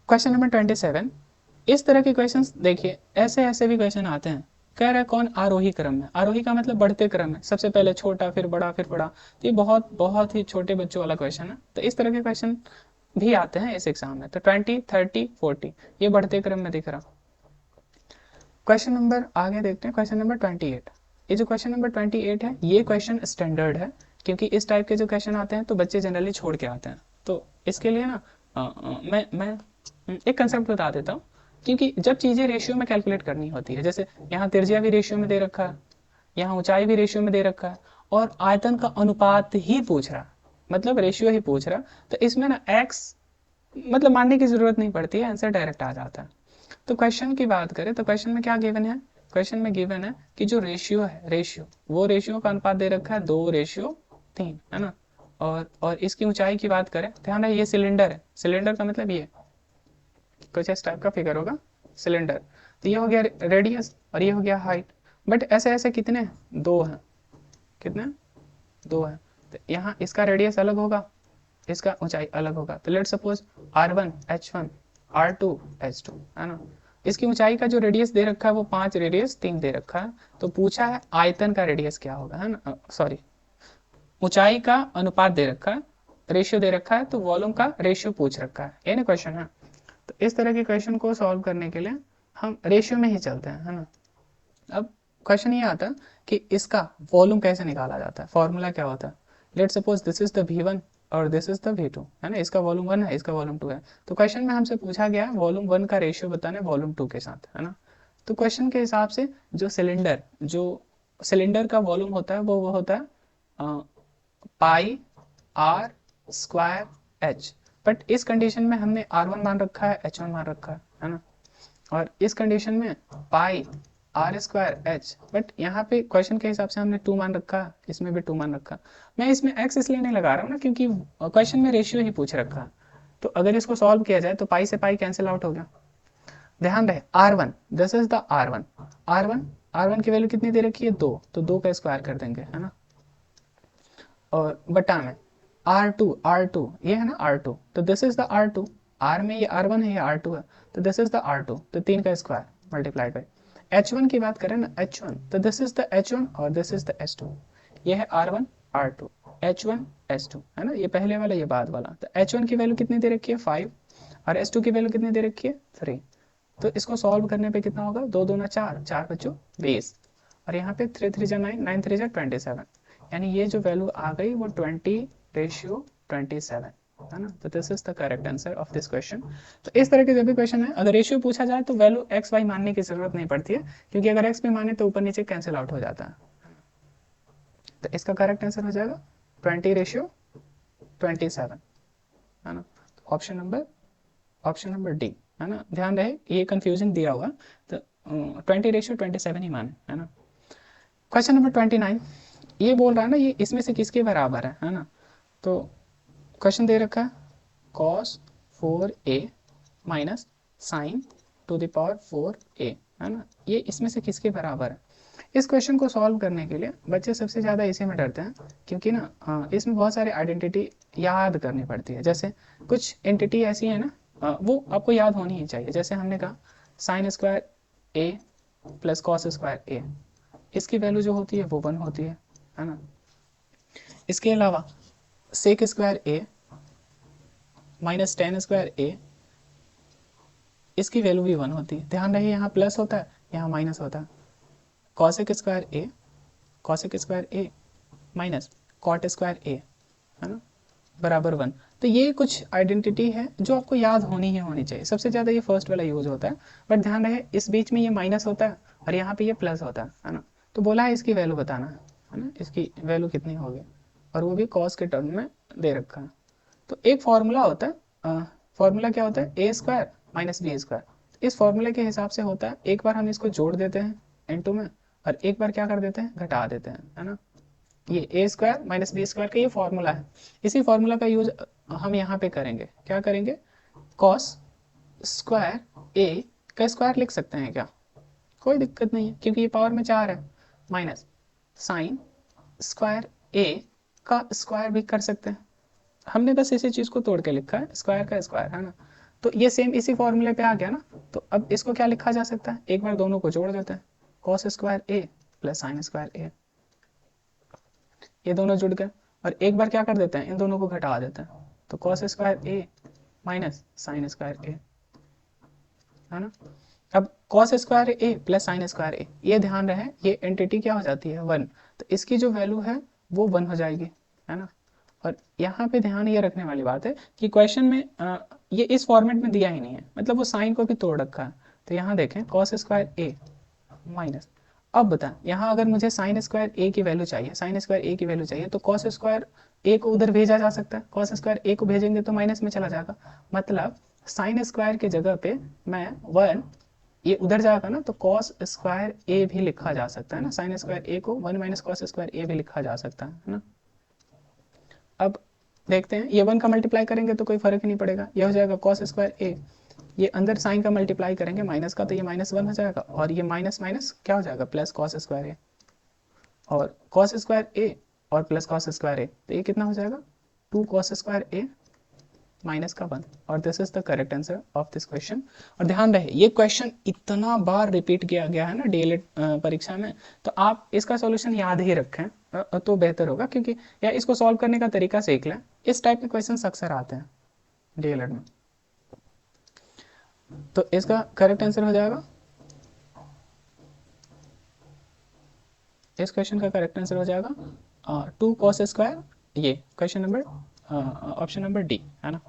क्वेश्चन नंबर 27, इस तरह के क्वेश्चंस देखिए, ऐसे भी क्वेश्चन आते हैं। कह रहा है कौन आरोही क्रम में, आरोही का मतलब बढ़ते क्रम है, सबसे पहले छोटा फिर बड़ा फिर बड़ा, तो ये बहुत बहुत ही छोटे बच्चों वाला क्वेश्चन है। तो इस तरह के क्वेश्चन भी आते हैं इस एग्जाम में। तो 20 30 40 ये बढ़ते क्रम में दिख रहा। क्वेश्चन नंबर आगे देखते हैं, क्वेश्चन नंबर 28। ये जो क्वेश्चन नंबर 28 है ये क्वेश्चन स्टैंडर्ड है, क्योंकि इस टाइप के जो क्वेश्चन आते हैं तो बच्चे जनरली छोड़ के आते हैं। तो इसके लिए ना मैं एक कंसेप्ट बता देता हूँ, क्योंकि जब चीज़ें रेशियो में कैलकुलेट करनी होती है, जैसे यहाँ त्रिज्या भी रेशियो में दे रखा है, यहाँ ऊंचाई भी रेशियो में दे रखा है, और आयतन का अनुपात ही पूछ रहा, मतलब रेशियो ही पूछ रहा, तो इसमें ना एक्स मतलब मानने की जरूरत नहीं पड़ती है, आंसर डायरेक्ट आ जाता है। तो क्वेश्चन की बात करें तो क्वेश्चन में क्या गिवन है, क्वेश्चन में गिवन है कि जो रेशियो है, वो रेशियो का अनुपात दे रखा है 2:3 है ना। और इसकी ऊंचाई की बात करें, ध्यान रहे ये सिलेंडर है, सिलेंडर का मतलब ये कुछ इस टाइप का फिगर होगा सिलेंडर। तो ये हो गया रेडियस और ये हो गया हाइट, बट ऐसे ऐसे कितने हैं, 2 हैं, कितने 2 हैं। तो यहाँ इसका रेडियस अलग होगा, इसका ऊंचाई अलग होगा। तो let suppose r1 h1 r2 h2 है ना। इसकी ऊंचाई का जो रेडियस दे रखा है वो 5, रेडियस 3 दे रखा है। तो पूछा है आयतन का रेडियस क्या होगा, है ना, सॉरी, ऊंचाई का अनुपात दे रखा है, रेशियो दे रखा है, तो वॉल्यूम का रेशियो पूछ रखा है, ये ना क्वेश्चन है। तो इस तरह के क्वेश्चन को सॉल्व करने के लिए हम रेशियो में ही चलते हैं, है ना। अब क्वेश्चन ये आता है कि इसका वॉल्यूम कैसे निकाला जाता है, फॉर्मूला क्या होता है। Late suppose this is the V1 और दिस इज द V2, है ना, इसका वॉल्यूम 1 है, इसका वॉल्यूम 2 है। तो क्वेश्चन में हमसे पूछा गया है वॉल्यूम 1 का रेशियो बताना है वॉल्यूम 2 के साथ, है ना। तो क्वेश्चन के हिसाब से जो सिलेंडर का वॉल्यूम होता है वो होता है पाई आर स्क्वायर एच। बट इस कंडीशन में हमने R1 मान रखा है, H1 मान रखा है ना। और इस कंडीशन में पाई आर स्क्वायर एच, बट यहाँ पे क्वेश्चन के हिसाब से हमने 2 मान रखा, इसमें भी 2 मान रखा। मैं इसमें x इसलिए नहीं लगा रहा हूँ ना, क्योंकि क्वेश्चन में रेशियो ही पूछ रखा। तो अगर इसको सॉल्व किया जाए तो पाई से पाई कैंसिल आउट हो गया। ध्यान रहे R1, this is the R1, R1 की वैल्यू कितनी दे रखी है 2, तो 2 का स्क्वायर कर देंगे, है ना। और बटा में R2 ये है ना R2, तो this is the R2, R में ये R1 है, ये R2 है, तो दिस इज द R2, तो 3 का स्क्वायर मल्टीप्लाइड बाई H1 की बात करें ना, H1, तो दिस इज द H1 और दिस इज द H2, ये है R1 R2 H1 H2, है ना, ये पहले वाला ये बाद वाला। तो H1 की वैल्यू कितनी दे रखी है 5 और H2 की वैल्यू कितनी दे रखी है 3। तो इसको सॉल्व करने पे कितना होगा, 2 दूना 4, 4 बच्चों 20, और यहाँ पे 3 3 जा 9, 9 3 जा 27, यानी ये जो वैल्यू आ गई वो 20:27, है ना। तो this is the correct answer of this question. तो इस तरह के जब भी क्वेश्चन है, अगर रेशियो पूछा जाए तो वैल्यू एक्स वाई मानने की जरूरत नहीं पड़ती है, क्योंकि अगर एक्स भी माने तो ऊपर नीचे कैंसिल आउट हो जाता है। तो इसका करेक्ट आंसर हो जाएगा 20:27, है ना। ऑप्शन नंबर डी, है ना। ध्यान रहे ये कंफ्यूजन दिया हुआ, तो 20:27 ही माने, है ना। क्वेश्चन नंबर 29, ये बोल रहा है ना, ये इसमें से किसके बराबर है ना। तो क्वेश्चन दे रखा है cos 4a minus sign to the power 4a, है ना, ये इसमें से किसके बराबर है। इस क्वेश्चन को सॉल्व करने के लिए बच्चे सबसे ज़्यादा इसी में डरते हैं, क्योंकि ना इसमें बहुत सारे आइडेंटिटी याद करनी पड़ती है। जैसे कुछ एंटिटी ऐसी है ना, वो आपको याद होनी ही चाहिए। जैसे हमने कहा sine square a plus cos square a, इसकी वैल्यू जो होती है वो 1 होती है ना। इसके अलावा sec square a minus tan square a, इसकी वैल्यू भी 1 होती है। ध्यान रहे यहाँ प्लस होता है, यहाँ माइनस होता है। Cosec square a minus cot square a, है ना, बराबर 1। तो ये कुछ आइडेंटिटी है जो आपको याद होनी ही होनी चाहिए। सबसे ज़्यादा ये फर्स्ट वाला यूज होता है, बट ध्यान रहे इस बीच में ये माइनस होता है और यहाँ पे ये प्लस होता है ना। तो बोला है इसकी वैल्यू बताना है ना, इसकी वैल्यू कितनी होगी, और वो भी कॉस के टर्म में दे रखा है। तो एक फॉर्मूला होता है, फॉर्मूला क्या होता है, ए स्क्वायर माइनस बी स्क्वायर। इस फॉर्मूले के हिसाब से होता है, एक बार हम इसको जोड़ देते हैं इनटू में, और एक बार क्या कर देते हैं, घटा देते हैं, है ना। ये ए स्क्वायर माइनस बी स्क्वायर का ये फॉर्मूला है। इसी फॉर्मूला का यूज हम यहाँ पे करेंगे, क्या करेंगे, कॉस स्क्वायर ए का स्क्वायर लिख सकते हैं क्या, कोई दिक्कत नहीं है, क्योंकि ये पावर में 4 है, माइनस साइन स्क्वायर ए का स्क्वायर भी कर सकते हैं। हमने बस इसी चीज को तोड़ के लिखा है, स्क्वायर का स्क्वायर, है ना। तो ये सेम इसी फॉर्मूले पे आ गया ना। तो अब इसको क्या लिखा जा सकता है, एक बार दोनों को जोड़ देते हैं, कॉस स्क्वायर ए प्लस साइन स्क्वायर ए, ये दोनों जुड़ गए, और एक बार क्या कर देते हैं, इन दोनों को घटा देते हैं, तो कॉस स्क्वायर ए माइनस साइन स्क्वायर ए, है ना। अब कॉस स्क्वायर ए प्लस साइन स्क्वायर ए, ये ध्यान रहे ये एंटिटी क्या हो जाती है 1, तो इसकी जो वैल्यू है वो 1 हो जाएगी, है ना। और यहाँ पे ध्यान ये रखने वाली बात है कि क्वेश्चन में ये इस फॉर्मेट में दिया ही नहीं है, मतलब वो साइन को भी तोड़ रखा है। तो यहाँ देखें कॉस स्क्वायर ए माइनस, अब बता यहाँ अगर मुझे साइन स्क्वायर ए की वैल्यू चाहिए, साइन स्क्वायर ए की वैल्यू चाहिए, तो कॉस स्क्वायर ए को उधर भेजा जा सकता है, कॉस स्क्वायर ए को भेजेंगे तो माइनस में चला जाएगा, मतलब साइन स्क्वायर की जगह पे मैं 1, ये उधर जाएगा ना, तो कॉस स्क्वायर ए भी लिखा जा सकता है ना, साइन स्क्वायर ए को 1 माइनस कॉस स्क्वायर ए भी लिखा जा सकता है ना। अब देखते हैं, ये 1 का मल्टीप्लाई करेंगे तो कोई फर्क ही नहीं पड़ेगा, ये हो जाएगा कॉस स्क्वायर ए, ये अंदर साइन का मल्टीप्लाई करेंगे माइनस का, तो ये -1 हो जाएगा, और ये माइनस माइनस क्या हो जाएगा, प्लस कॉस स्क्वायर ए, और कॉस स्क्वायर ए और प्लस कॉस स्क्वायर ए, तो ये कितना हो जाएगा 2 कॉस स्क्वायर ए माइनस का 1 और this is the correct answer of this question. और ध्यान रहे ये क्वेश्चन इतना बार रिपीट किया गया है ना डीएलएड परीक्षा में, तो आप इसका सॉल्यूशन याद ही रखें तो बेहतर होगा, क्योंकि या इसको सॉल्व करने का तरीका सीख लें। इस टाइप के क्वेश्चन अक्सर आते हैं डीएलएड में। तो इसका करेक्ट आंसर हो जाएगा, इस क्वेश्चन का करेक्ट आंसर हो जाएगा 2 cos स्क्वायर, ये question number option number D है ना।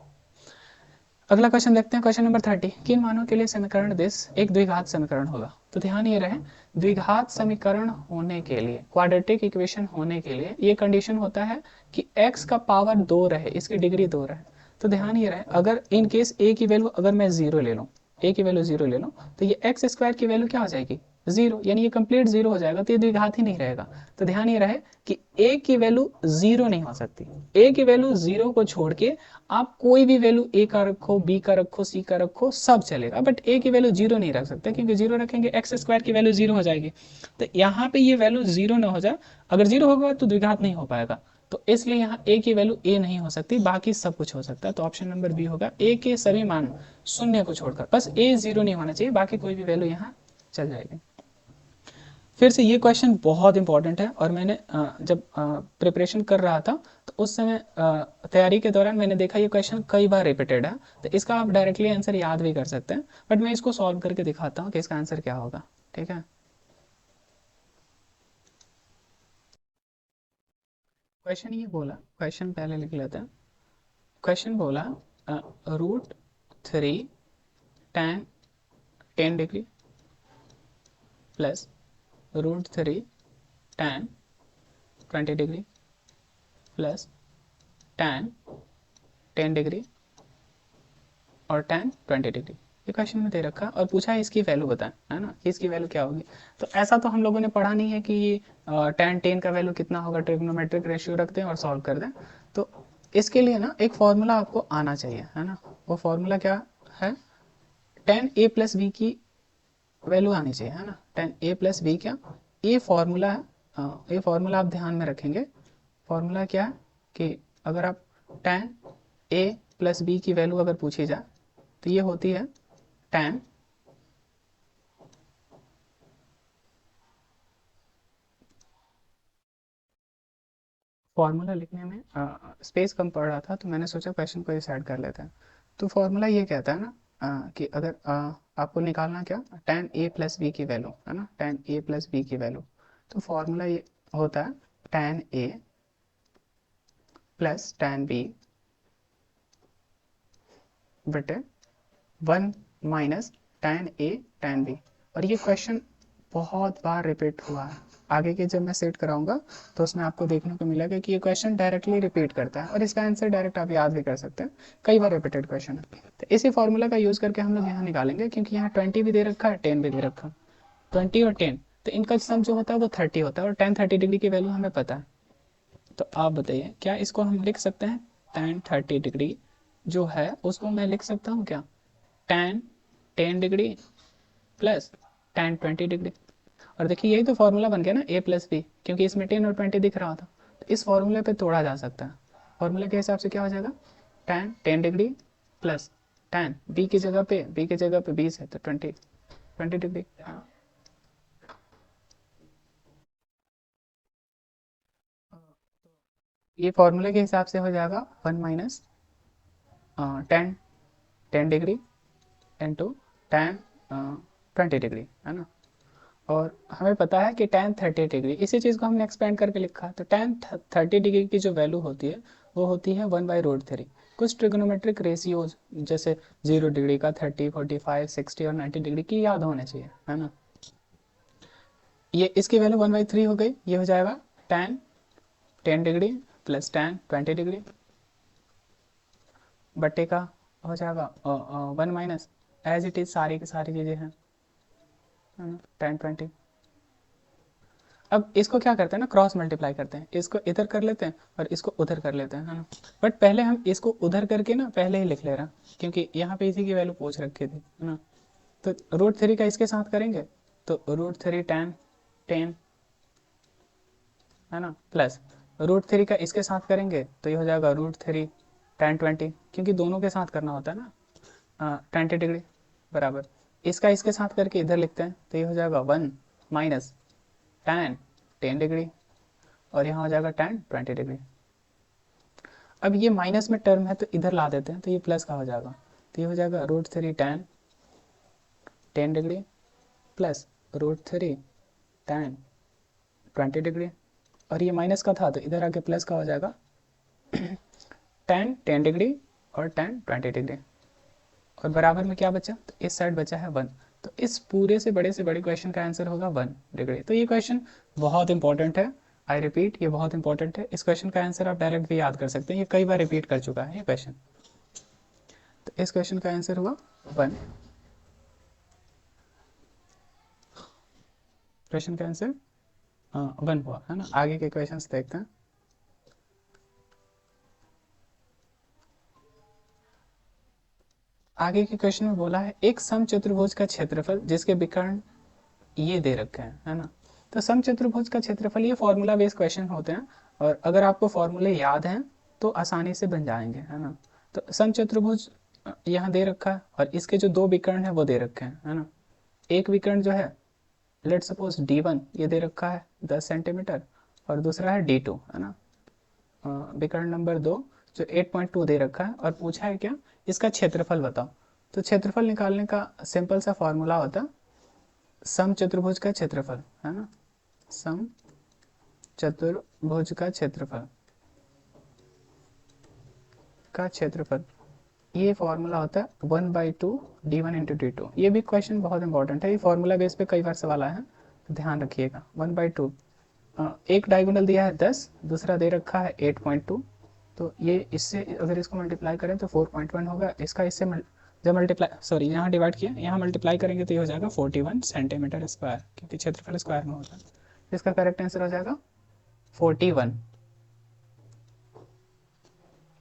अगला क्वेश्चन देखते हैं, क्वेश्चन नंबर 30। किन मानों के लिए समीकरण दिस एक द्विघात समीकरण होगा? तो ध्यान ये रहे, द्विघात समीकरण होने के लिए, क्वाड्रेटिक इक्वेशन होने के लिए ये कंडीशन होता है कि x का पावर 2 रहे, इसकी डिग्री 2 रहे। तो ध्यान ये रहे, अगर इन केस a की वैल्यू अगर मैं 0 ले लूँ, a की वैल्यू 0 ले लूँ, तो ये एक्स स्क्वायर की वैल्यू क्या हो जाएगी? 0, यानी ये कंप्लीट 0 हो जाएगा, तो ये द्विघात ही नहीं रहेगा। तो ध्यान ये रहे कि a की वैल्यू 0 नहीं हो सकती। a की वैल्यू 0 को छोड़ के आप कोई भी वैल्यू a का रखो, b का रखो, c का रखो, सब चलेगा, बट a की वैल्यू 0 नहीं रख सकते, क्योंकि 0 रखेंगे एक्स स्क्वायर की वैल्यू 0 हो जाएगी। तो यहाँ पे ये वैल्यू 0 ना हो जाए, अगर 0 होगा तो द्विघात नहीं हो पाएगा, तो इसलिए यहाँ a की वैल्यू a नहीं हो सकती, बाकी सब कुछ हो सकता है। तो ऑप्शन नंबर बी होगा, a के सभी मान शून्य को छोड़कर, बस a 0 नहीं होना चाहिए, बाकी कोई भी वैल्यू यहाँ चल जाएगी। फिर से ये क्वेश्चन बहुत इंपॉर्टेंट है, और मैंने जब प्रिपरेशन कर रहा था तो उस समय तैयारी के दौरान मैंने देखा ये क्वेश्चन कई बार रिपीटेड है, तो इसका आप डायरेक्टली आंसर याद भी कर सकते हैं, बट मैं इसको सॉल्व करके दिखाता हूँ कि इसका आंसर क्या होगा। ठीक है, क्वेश्चन ये बोला, क्वेश्चन पहले लिख लेते हैं। क्वेश्चन बोला √3 tan 10 degree plus √3 tan 20 degree plus tan 10 degree और tan 20 डिग्री, ये क्वेश्चन में दे रखा और पूछा है इसकी वैल्यू बताएं, है ना, कि इसकी वैल्यू क्या होगी। तो ऐसा तो हम लोगों ने पढ़ा नहीं है कि tan 10 का वैल्यू कितना होगा, ट्रिग्नोमेट्रिक रेशियो रख दें और सॉल्व कर दें। तो इसके लिए ना एक फॉर्मूला आपको आना चाहिए, है ना। वो फॉर्मूला क्या है? tan a प्लस बी की वैल्यू आनी चाहिए, है ना। tan a प्लस बी क्या, ये फॉर्मूला है, ये फॉर्मूला आप ध्यान में रखेंगे। फॉर्मूला क्या है कि अगर आप tan a प्लस बी की वैल्यू अगर पूछी जाए तो ये होती है tan फॉर्मूला लिखने में स्पेस कम पड़ रहा था, तो मैंने सोचा क्वेश्चन को इस ऐड कर लेते हैं। तो फॉर्मूला ये कहता है ना कि अगर आपको निकालना क्या, tan a प्लस बी की वैल्यू, है ना, tan a प्लस बी की वैल्यू। तो फॉर्मूला ये होता है tan a plus tan b बटे 1 minus tan a tan b। और ये क्वेश्चन बहुत बार रिपीट हुआ है, आगे के जब मैं सेट कराऊंगा तो उसमें आपको देखने को मिलेगा कि ये क्वेश्चन डायरेक्टली रिपीट करता है, और इसका आंसर डायरेक्ट आप याद भी कर सकते हैं, कई बार रिपीटेड क्वेश्चन है। तो इसी फॉर्मूला का यूज़ करके हम लोग यहाँ निकालेंगे, क्योंकि यहाँ 20 भी दे रखा है, 10 भी दे रखा है, 20 और 10, तो इनका सम जो होता है वो 30 होता है, और tan 30 डिग्री की वैल्यू हमें पता है। तो आप बताइए क्या इसको हम लिख सकते हैं, tan 30 डिग्री जो है उसको मैं लिख सकता हूँ क्या, tan 10 degree plus tan 20 degree. और देखिए यही तो फॉर्मूला बन गया ना a प्लस बी, क्योंकि इसमें 10 और 20 दिख रहा था, तो इस फॉर्मूले पे तोड़ा जा सकता है। फॉर्मूला के हिसाब से क्या हो जाएगा, tan 10 degree plus tan b की जगह पे 20 है तो 20 डिग्री। ये फॉर्मूले के हिसाब से हो जाएगा 1 minus tan 10 degree into tan 20 degree, है ना। और हमें पता है कि tan 30 डिग्री, इसी चीज़ को हमने एक्सपेंड करके लिखा, तो tan 30 डिग्री की जो वैल्यू होती है वो होती है 1/√3। कुछ ट्रिग्नोमेट्रिक रेशियोज जैसे 0 डिग्री का 30, 45, 60 और 90 डिग्री की याद होने चाहिए, है ना। ये इसकी वैल्यू 1/3 हो गई, ये हो जाएगा tan 10 degree plus tan 20 degree बट्टे का हो जाएगा 1 माइनस एज इट इज़ सारी की सारी चीज़ें हैं, है ना, tan 20। अब इसको क्या करते हैं ना, क्रॉस मल्टीप्लाई करते हैं, इसको इधर कर लेते हैं और इसको उधर कर लेते हैं, है ना। बट पहले हम इसको उधर करके ना पहले ही लिख ले रहे हैं, क्योंकि यहाँ पे इसी की वैल्यू पूछ रखी थी, है ना। तो √3 का इसके साथ करेंगे तो √3 tan 10, है ना, प्लस √3 का इसके साथ करेंगे तो ये हो जाएगा √3 tan 20, क्योंकि दोनों के साथ करना होता है ना, 20 डिग्री बराबर इसका इसके साथ करके इधर लिखते हैं तो ये हो जाएगा 1 माइनस tan 10 डिग्री और यहाँ हो जाएगा tan 20 डिग्री। अब ये माइनस में टर्म है तो इधर ला देते हैं तो ये प्लस का हो जाएगा, तो ये हो जाएगा √3 tan 10 degree plus √3 tan 20 degree और ये माइनस का था तो इधर आके प्लस का हो जाएगा tan 10 डिग्री और tan 20 डिग्री और बराबर में क्या बचा, तो इस साइड बचा है 1। तो इस पूरे से बड़े क्वेश्चन का आंसर होगा 1 डिग्री। तो ये क्वेश्चन बहुत इंपॉर्टेंट है, आई रिपीट ये बहुत इंपॉर्टेंट है। इस क्वेश्चन का आंसर आप डायरेक्ट भी याद कर सकते हैं, ये कई बार रिपीट कर चुका है ये क्वेश्चन। तो इस क्वेश्चन का आंसर हुआ 1। क्वेश्चन का आंसर 1 हुआ है ना। आगे के क्वेश्चंस देखते हैं। आगे के क्वेश्चन में बोला है एक समचतुर्भुज का क्षेत्रफल जिसके विकर्ण ये दे रखे हैं, है ना। तो समचतुर्भुज का क्षेत्रफल ये फॉर्मूला बेस्ड क्वेश्चन होते हैं और अगर आपको फॉर्मूले याद हैं तो आसानी से बन जाएंगे, है ना। तो समचतुर्भुज यहाँ दे रखा है और इसके जो दो विकर्ण है वो दे रखे हैं, है ना। एक विकर्ण जो है लेट सपोज D1 ये दे रखा है 10 सेंटीमीटर और दूसरा है D2, है ना। विकर्ण नंबर 2 जो 8.2 दे रखा है और पूछा है क्या, इसका क्षेत्रफल बताओ। तो क्षेत्रफल निकालने का सिंपल सा फॉर्मूला होता है सम चतुर्भुज का क्षेत्रफल, है ना। सम चतुर्भुज का क्षेत्रफल ये फॉर्मूला होता है 1/2 D1 इंटू D2। ये भी क्वेश्चन बहुत इंपॉर्टेंट है, ये फॉर्मूला बेस पे कई बार सवाल आया है तो ध्यान रखिएगा। 1/2 एक डायगोनल दिया है 10, दूसरा दे रखा है 8.2, तो ये इससे अगर इसको मल्टीप्लाई करें तो 4.1 होगा। इसका इससे जब यहाँ डिवाइड किया यहाँ मल्टीप्लाई करेंगे तो ये हो जाएगा 41 सेंटीमीटर स्क्वायर, क्योंकि क्षेत्रफल स्क्वायर में होता है। इसका करेक्ट आंसर हो जाएगा 41।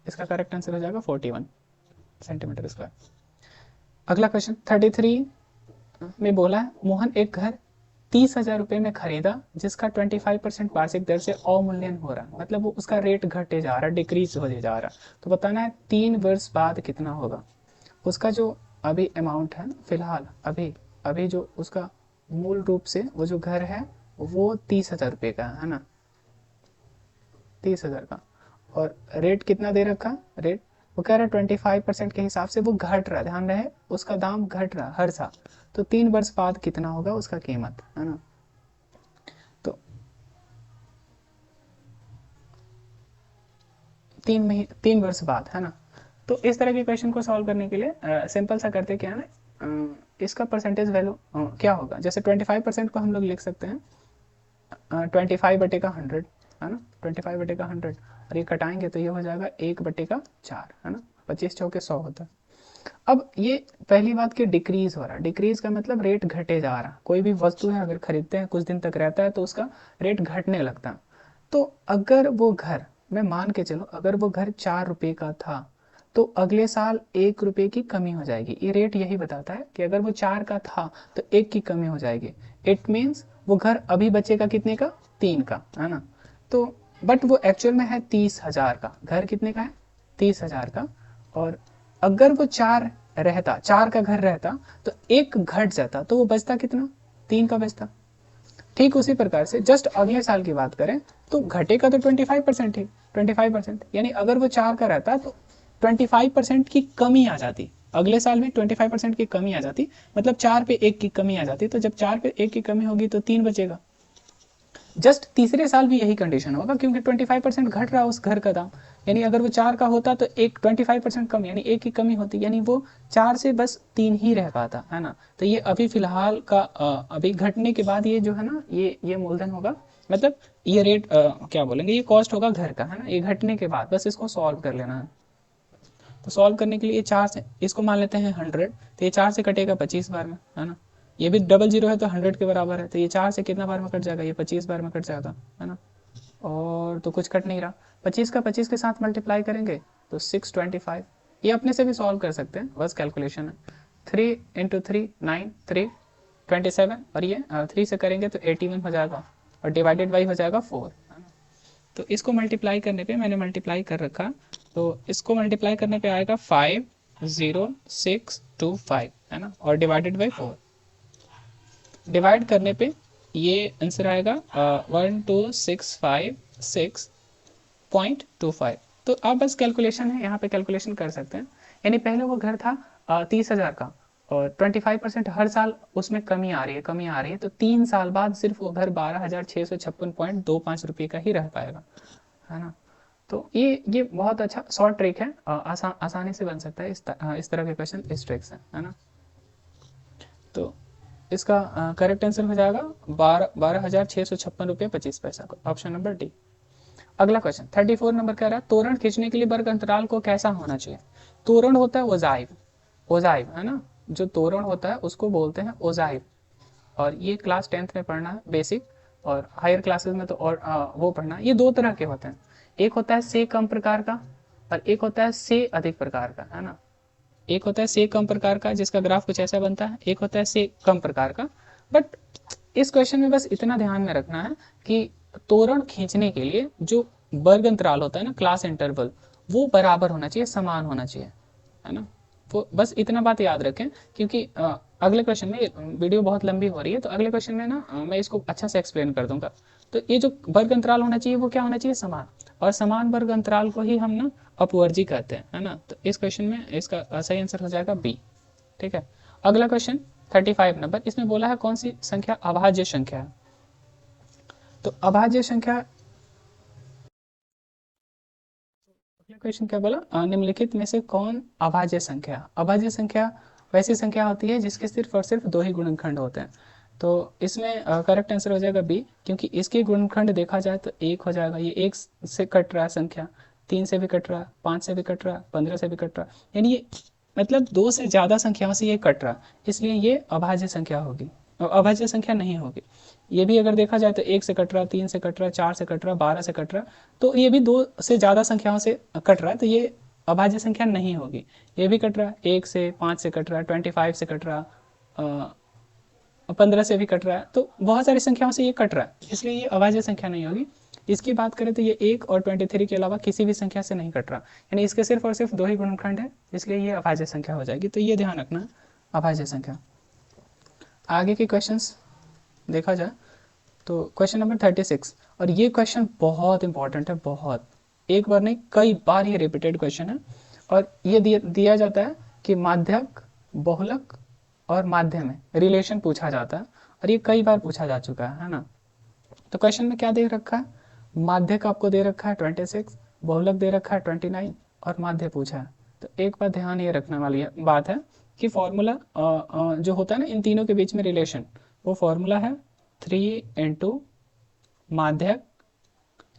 इसका करेक्ट आंसर हो जाएगा 41 सेंटीमीटर स्क्वायर। अगला क्वेश्चन 33 में बोला है मोहन एक घर 30,000 रुपये में खरीदा जिसका 25% वार्षिक दर से अवमूल्यन हो रहा, मतलब वो उसका रेट घटे जा रहा, डिक्रीज होते जा रहा। तो बताना है 3 वर्ष बाद कितना होगा। उसका जो अभी अमाउंट है फिलहाल अभी जो उसका मूल रूप से वो जो घर है वो 30,000 रुपये का है ना, 30,000 का। और रेट कितना दे रखा, रेट वो कह रहा है 25% के हिसाब से वो घट रहा, ध्यान रहे उसका दाम घट रहा हर साल। तो 3 वर्ष बाद कितना होगा उसका कीमत, है ना। तो 3 वर्ष बाद, है ना। तो इस तरह के क्वेश्चन को सॉल्व करने के लिए सिंपल सा करते क्या है ना, इसका परसेंटेज वैल्यू क्या होगा। जैसे 25% को हम लोग लिख सकते हैं 25/100, है ना। 25/100 और ये कटाएंगे तो ये हो जाएगा 1/4, है ना। 25 चौके 100 होता है। अब ये पहली बात कि डिक्रीज हो रहा, डिक्रीज का मतलब रेट घटे जा रहा। कोई भी वस्तु है अगर खरीदते हैं कुछ दिन तक रहता है तो उसका रेट घटने लगता है। तो अगर वो घर, मैं मान के चलो अगर वो घर 4 रुपये का था तो अगले साल 1 रुपये की कमी हो जाएगी। ये रेट यही बताता है कि अगर वो 4 का था तो 1 की कमी हो जाएगी। इट मीन्स वो घर अभी बचेगा कितने का, 3 का, है ना। तो बट वो एक्चुअल में है 30,000 का। घर कितने का है, 30,000 का। और अगर वो 4 रहता, 4 का घर रहता तो 1 घट जाता तो वो बचता कितना, 3 का बचता। ठीक उसी प्रकार से जस्ट अगले साल की बात करें तो घटेगा तो 25% ही, 25%। यानी अगर वो 4 का रहता तो 25% की कमी आ जाती, अगले साल में 25% की कमी आ जाती, मतलब 4 पे 1 की कमी आ जाती। तो जब 4 पे 1 की कमी होगी तो 3 बचेगा। जस्ट तीसरे साल भी यही कंडीशन होगा क्योंकि 25% घट रहा उस घर का दाम। यानी अगर वो 4 का होता तो एक 25% कम, यानी 1 की कमी होती, यानी वो 4 से बस 3 ही रह पाता, है ना। तो ये अभी फिलहाल का अभी घटने के बाद ये जो है ना ये मूलधन होगा, मतलब ये रेट क्या बोलेंगे, ये कॉस्ट होगा घर का, है ना। ये घटने के बाद बस इसको सॉल्व कर लेना है। तो सॉल्व करने के लिए 4 से इसको मान लेते हैं 100, तो ये 4 से कटेगा 25 बार में, है ना। ये भी डबल जीरो है तो 100 के बराबर है, तो ये 4 से कितना बार में कट जाएगा, ये 25 बार में कट जाएगा, है ना। और तो कुछ कट नहीं रहा। 25 का 25 के साथ मल्टीप्लाई करेंगे तो 625। ये अपने से भी सॉल्व कर सकते हैं, बस कैलकुलेशन है। 3 × 3 9 3 27 और ये 3 से करेंगे तो 81 हो जाएगा और डिवाइडेड बाई हो जाएगा 4, है ना। तो इसको मल्टीप्लाई करने पे मैंने मल्टीप्लाई कर रखा तो इसको मल्टीप्लाई करने पे आएगा 50625 है ना, और डिवाइडेड बाई 4, डिवाइड करने पे ये आंसर आएगा 12656.25। तो आप बस कैलकुलेशन है यहाँ पे कैलकुलेशन कर सकते हैं। यानी पहले वो घर था 30,000 का, और 25% हर साल उसमें कमी आ रही है, कमी आ रही है, तो 3 साल बाद सिर्फ वो घर 12,656.25 रुपये का ही रह पाएगा, है ना। तो ये बहुत अच्छा शॉर्ट ट्रिक है, आसानी से बन सकता है इस तरह के क्वेश्चन इस ट्रिक से, है ना। तो इसका करेक्ट आंसर हो जाएगा 12,656.25 का, ऑप्शन नंबर डी। अगला क्वेश्चन 34 नंबर कह रहा है तोरण खींचने के लिए वर्ग अंतराल को कैसा होना चाहिए। तोरण होता है ओजाइव, ओजाइव है ना, जो तोरण होता है उसको बोलते हैं ओजाइव, और ये क्लास 10th में पढ़ना है बेसिक, और हायर क्लासेस में तो और वो पढ़ना। ये दो तरह के होते हैं, एक होता है से कम प्रकार का, और एक होता है से अधिक प्रकार का, है ना। एक होता है से कम प्रकार का जिसका ग्राफ कुछ ऐसा बनता है, एक होता है से कम प्रकार का। बट इस क्वेश्चन में बस इतना ध्यान में रखना है कि तोरण खींचने के लिए जो वर्ग अंतराल होता है ना, क्लास इंटरवल, वो बराबर होना चाहिए, समान होना चाहिए, है ना। वो बस इतना बात याद रखें, क्योंकि अगले क्वेश्चन में वीडियो बहुत लंबी हो रही है, तो अगले क्वेश्चन में ना मैं इसको अच्छा से एक्सप्लेन कर दूंगा। तो ये जो वर्ग अंतराल होना चाहिए वो क्या होना चाहिए, समान, और समान वर्ग अंतराल को ही हम ना अपवर्जी कहते हैं, है ना। तो इस क्वेश्चन में इसका सही आंसर हो जाएगा बी। ठीक है, अगला क्वेश्चन 35 नंबर, इसमें बोला है कौन सी संख्या अभाज्य संख्या है। तो अभाज्य संख्या, क्वेश्चन क्या बोला, निम्नलिखित में से कौन अभाज्य संख्या। अभाज्य संख्या वैसी संख्या होती है जिसके सिर्फ और सिर्फ दो ही गुणनखंड होते हैं। तो इसमें करेक्ट आंसर हो जाएगा बी, क्योंकि इसके गुणनखंड देखा जाए तो एक हो जाएगा, ये एक से कट रहा है संख्या, 3 से भी कट रहा है, 5 से भी कट रहा है, 15 से भी कट रहा है, यानी ये मतलब दो से ज़्यादा संख्याओं से ये कट रहा है, इसलिए ये अभाज्य संख्या होगी, अभाज्य संख्या नहीं होगी। ये भी अगर देखा जाए तो 1 से कट रहा है, 3 से कट रहा है, 4 से कट रहा है, 12 से कट रहा है, तो ये भी दो से ज़्यादा संख्याओं से कट रहा है, तो ये अभाज्य संख्या नहीं होगी। ये भी कट रहा है, 1 से 5 से कट रहा है, 25 से कट रहा है, 15 से भी कट रहा है, तो बहुत सारी संख्याओं से ये कट रहा है, इसलिए ये अभाज्य संख्या नहीं होगी। इसकी बात करें तो ये 1 और 23 के अलावा किसी भी संख्या से नहीं कट रहा, यानी इसके सिर्फ और सिर्फ दो ही गुणनखंड है, इसलिए ये अभाज्य संख्या हो जाएगी। तो ये ध्यान रखना, अभाज्य संख्या। आगे के क्वेश्चंस देखा जाए तो क्वेश्चन नंबर 36, और ये क्वेश्चन बहुत इंपॉर्टेंट है, बहुत, एक बार नहीं कई बार ये रिपीटेड क्वेश्चन है, और ये दिया जाता है कि माध्यक, बहुलक और माध्य में रिलेशन पूछा जाता है, और ये कई बार पूछा जा चुका है ना। तो क्वेश्चन में क्या दे रखा है, माध्यक आपको दे रखा है 26, बहुलक दे रखा है 29, और माध्य पूछा है। तो एक बात ध्यान ये रखने वाली बात है कि फॉर्मूला जो होता है ना इन तीनों के बीच में रिलेशन, वो फॉर्मूला है 3 माध्यक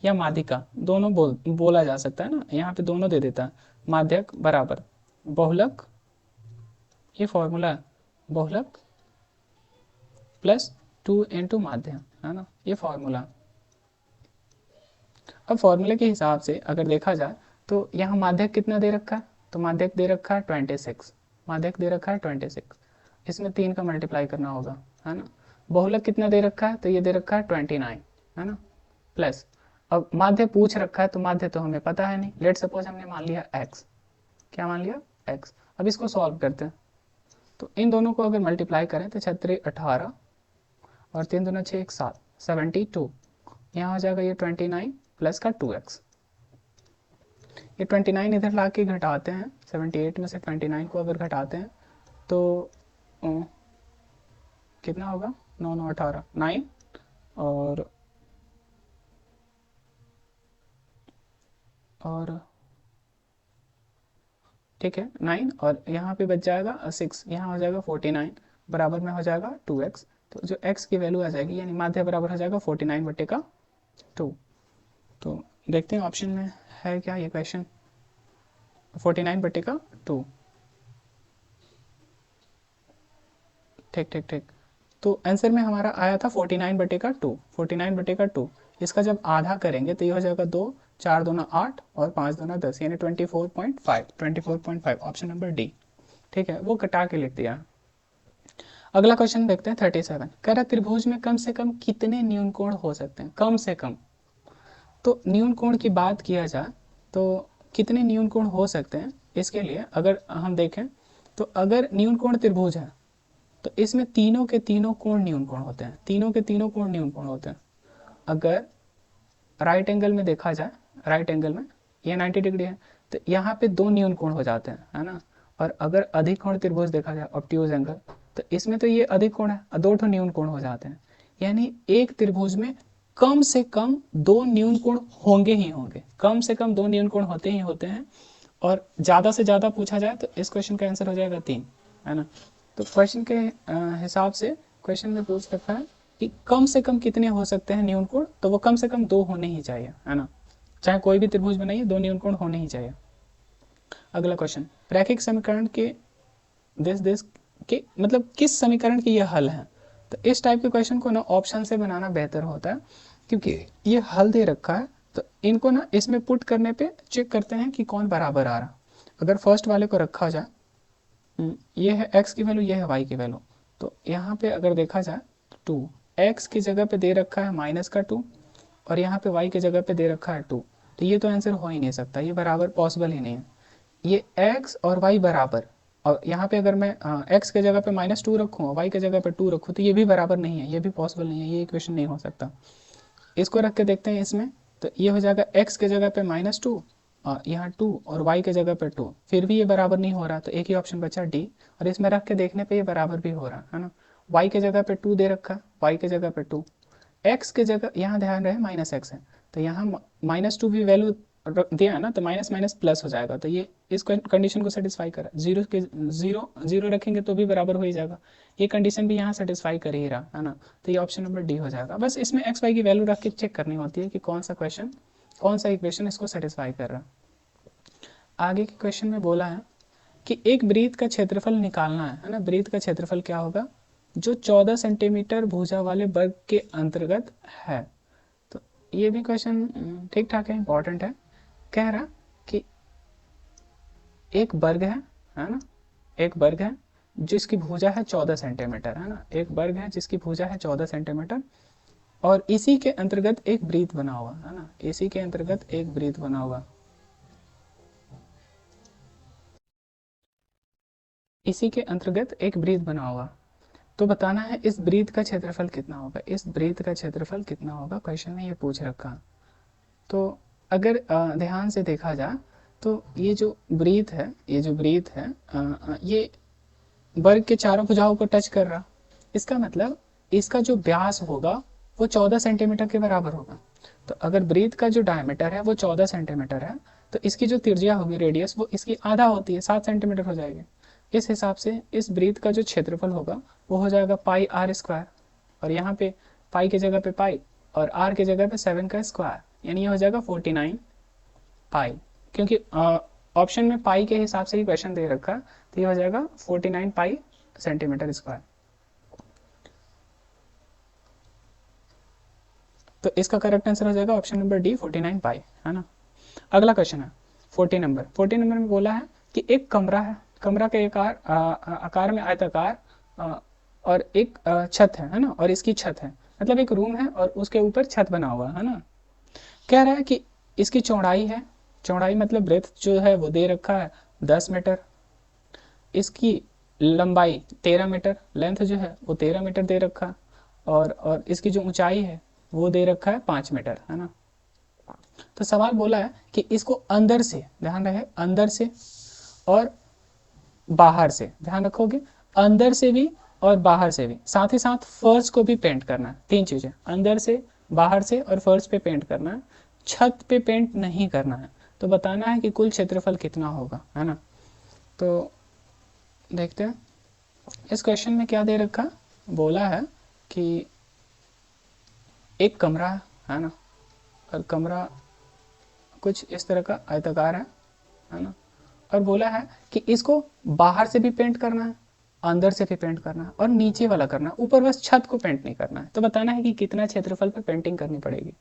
या माध्यिका, दोनों बोला जा सकता है ना, यहाँ पे दोनों दे देता है, माध्यक बराबर बहुलक, ये फॉर्मूला है, बहुलक प्लस 2 माध्य, है ना, ये फॉर्मूला। अब फॉर्मूले के हिसाब से अगर देखा जाए तो यहाँ माध्यक कितना दे रखा है, तो माध्यक दे रखा है 26, माध्यक दे रखा है 26, इसमें 3 का मल्टीप्लाई करना होगा, है ना। बहुलक कितना दे रखा है, तो ये दे रखा है 29, है ना, प्लस अब माध्य पूछ रखा है, तो माध्य तो हमें पता है नहीं, लेट सपोज हमने मान लिया x, क्या मान लिया x। अब इसको सॉल्व करते हैं, तो इन दोनों को अगर मल्टीप्लाई करें तो 6 18 और 3 दूना 6 1 7, 72, यहाँ हो जाएगा ये 29 प्लस का 2x, ये 29 इधर ला के घटाते हैं, 78 में से 29 को अगर घटाते हैं तो कितना होगा, 9 9 18 9, और ठीक है 9, और यहाँ पे बच जाएगा 6, यहाँ हो जाएगा 49, बराबर में हो जाएगा 2x। तो जो x की वैल्यू आ जाएगी यानी माध्य बराबर हो जाएगा 49 बटे का 2। तो देखते हैं ऑप्शन में है क्या ये क्वेश्चन, 49 बटे का 2, ठीक ठीक ठीक। तो आंसर में हमारा आया था 49 बटे का 2, 49 बटे का 2, इसका जब आधा करेंगे तो ये हो जाएगा 2, 4 दूना 8 और 5 दूना 10, यानी 24.5, 24.5, ऑप्शन नंबर डी। ठीक है, वो कटा के लिख दिया। अगला क्वेश्चन देखते हैं 37, कह रहा त्रिभुज में कम से कम कितने न्यून कोण हो सकते हैं, कम से कम। तो न्यून कोण की बात किया जाए तो कितने न्यून कोण हो सकते हैं, इसके लिए अगर हम देखें तो अगर न्यून कोण त्रिभुज है तो इसमें तीनों के तीनों कोण न्यून कोण होते हैं, तीनों के तीनों कोण न्यून कोण होते हैं। अगर राइट एंगल में देखा जाए, राइट एंगल में ये 90 डिग्री है तो यहाँ पे दो न्यून कोण हो जाते हैं, है ना। और अगर अधिक कोण त्रिभुज देखा जाए, ऑब्ट्यूज एंगल, तो इसमें तो ये अधिक कोण है, दो ठो न्यून कोण हो जाते हैं। यानी एक त्रिभुज में कम से कम दो न्यून कोण होंगे ही होंगे, कम से कम दो न्यून कोण होते ही होते हैं। और ज़्यादा से ज़्यादा पूछा जाए तो इस क्वेश्चन का आंसर हो जाएगा 3, है ना। तो क्वेश्चन के हिसाब से क्वेश्चन में पूछ रखा है कि कम से कम कितने हो सकते हैं न्यून कोण, तो वो कम से कम दो होने ही चाहिए, है ना। चाहे कोई भी त्रिभुज बनाइए, दो न्यून कोण होने ही चाहिए। अगला क्वेश्चन, रैखिक समीकरण के दिस के मतलब किस समीकरण की यह हल है। तो इस टाइप के क्वेश्चन को ना ऑप्शन से बनाना बेहतर होता है, क्योंकि ये हल दे रखा है तो इनको ना इसमें पुट करने पे चेक करते हैं कि कौन बराबर आ रहा। अगर फर्स्ट वाले को रखा जाए, ये है x की वैल्यू, ये है y की वैल्यू, तो यहाँ पे अगर देखा जाए तो 2 x की जगह पे दे रखा है माइनस का 2 और यहाँ पे y की जगह पे दे रखा है 2, तो ये तो आंसर हो ही नहीं सकता, ये बराबर पॉसिबल ही नहीं है। ये x और y बराबर, और यहाँ पे अगर मैं x के जगह पे -2 रखूँ और y के जगह पे 2 रखूँ तो ये भी बराबर नहीं है, ये भी पॉसिबल नहीं है, ये इक्वेशन नहीं हो सकता। इसको रख के देखते हैं इसमें, तो ये हो जाएगा x के जगह पे -2 और यहाँ 2 और y के जगह पे 2, फिर भी ये बराबर नहीं हो रहा, तो एक ही ऑप्शन बचा डी। और इसमें रख के देखने पे ये बराबर भी हो रहा है ना। y के जगह पे 2 दे रखा है, y के जगह पे 2, x के जगह यहाँ ध्यान रहे -x है, तो यहाँ -2 भी वैल्यू दिया है ना, तो माइनस माइनस प्लस हो जाएगा, तो ये इस कंडीशन को सेटिस्फाई करा। जीरो के जीरो रखेंगे तो भी बराबर हो ही जाएगा, ये कंडीशन भी यहाँ सेटिस्फाई कर ही रहा है ना, तो ये ऑप्शन नंबर डी हो जाएगा। बस इसमें एक्स वाई की वैल्यू रख के चेक करनी होती है कि कौन सा क्वेश्चन, कौन सा इक्वेशन इसको सेटिस्फाई कर रहा है। आगे के क्वेश्चन में बोला है कि एक वृत्त का क्षेत्रफल निकालना है ना। वृत्त का क्षेत्रफल क्या होगा, जो 14 सेंटीमीटर भुजा वाले वर्ग के अंतर्गत है। तो ये भी क्वेश्चन ठीक ठाक है, इंपॉर्टेंट है। कह रहा कि एक वर्ग है ना, एक वर्ग है जिसकी भुजा है 14 सेंटीमीटर, है ना। एक वर्ग है जिसकी भुजा है 14 सेंटीमीटर और इसी के अंतर्गत एक वृत्त बना हुआ है ना, इसी के अंतर्गत एक वृत्त बना हुआ, इसी के अंतर्गत एक वृत्त बना हुआ। तो बताना है इस वृत्त का क्षेत्रफल कितना होगा, इस वृत्त का क्षेत्रफल कितना होगा, क्वेश्चन में ये पूछ रखा। तो अगर ध्यान से देखा जाए तो ये जो वृत्त है, ये जो वृत्त है ये वर्ग के चारों भुजाओं को टच कर रहा, इसका मतलब इसका जो व्यास होगा वो 14 सेंटीमीटर के बराबर होगा। तो अगर वृत्त का जो डायमीटर है वो 14 सेंटीमीटर है, तो इसकी जो त्रिज्या होगी, रेडियस, वो इसकी आधा होती है, 7 सेंटीमीटर हो जाएगी। इस हिसाब से इस वृत्त का जो क्षेत्रफल होगा वो हो जाएगा पाई आर स्क्वायर, और यहाँ पे पाई की जगह पे पाई और आर की जगह पे 7 का स्क्वायर, यानी ये हो जाएगा 49 पाई, क्योंकि ऑप्शन में पाई के हिसाब से ही क्वेश्चन दे रखा, तो ये हो जाएगा 49 पाई सेंटीमीटर स्क्वायर। तो इसका करेक्ट आंसर हो जाएगा ऑप्शन नंबर डी, 49 पाई, है ना। अगला क्वेश्चन है 40 नंबर में बोला है कि एक कमरा है, कमरा के आकार में आयताकार और एक छत है ना, और इसकी छत है, मतलब एक रूम है और उसके ऊपर छत बना हुआ है ना। कह रहा है कि इसकी चौड़ाई है, चौड़ाई मतलब ब्रेथ जो है वो दे रखा है 10 मीटर, इसकी लंबाई 13 मीटर, लेंथ जो है वो 13 मीटर दे रखा, और इसकी जो ऊंचाई है वो दे रखा है 5 मीटर, है ना। तो सवाल बोला है कि इसको अंदर से, ध्यान रहे, अंदर से और बाहर से, ध्यान रखोगे, अंदर से भी और बाहर से भी, साथ ही साथ फर्श को भी पेंट करना है। तीन चीजें, अंदर से, बाहर से और फर्श पे पेंट करना है, छत पे पेंट नहीं करना है। तो बताना है कि कुल क्षेत्रफल कितना होगा, है ना। तो देखते हैं इस क्वेश्चन में क्या दे रखा। बोला है कि एक कमरा है ना, और कमरा कुछ इस तरह का आयताकार है ना, और बोला है कि इसको बाहर से भी पेंट करना है, अंदर से भी पेंट करना है और नीचे वाला करना है, ऊपर बस छत को पेंट नहीं करना है। तो बताना है कि कितना क्षेत्रफल पे पेंटिंग करनी पड़ेगी।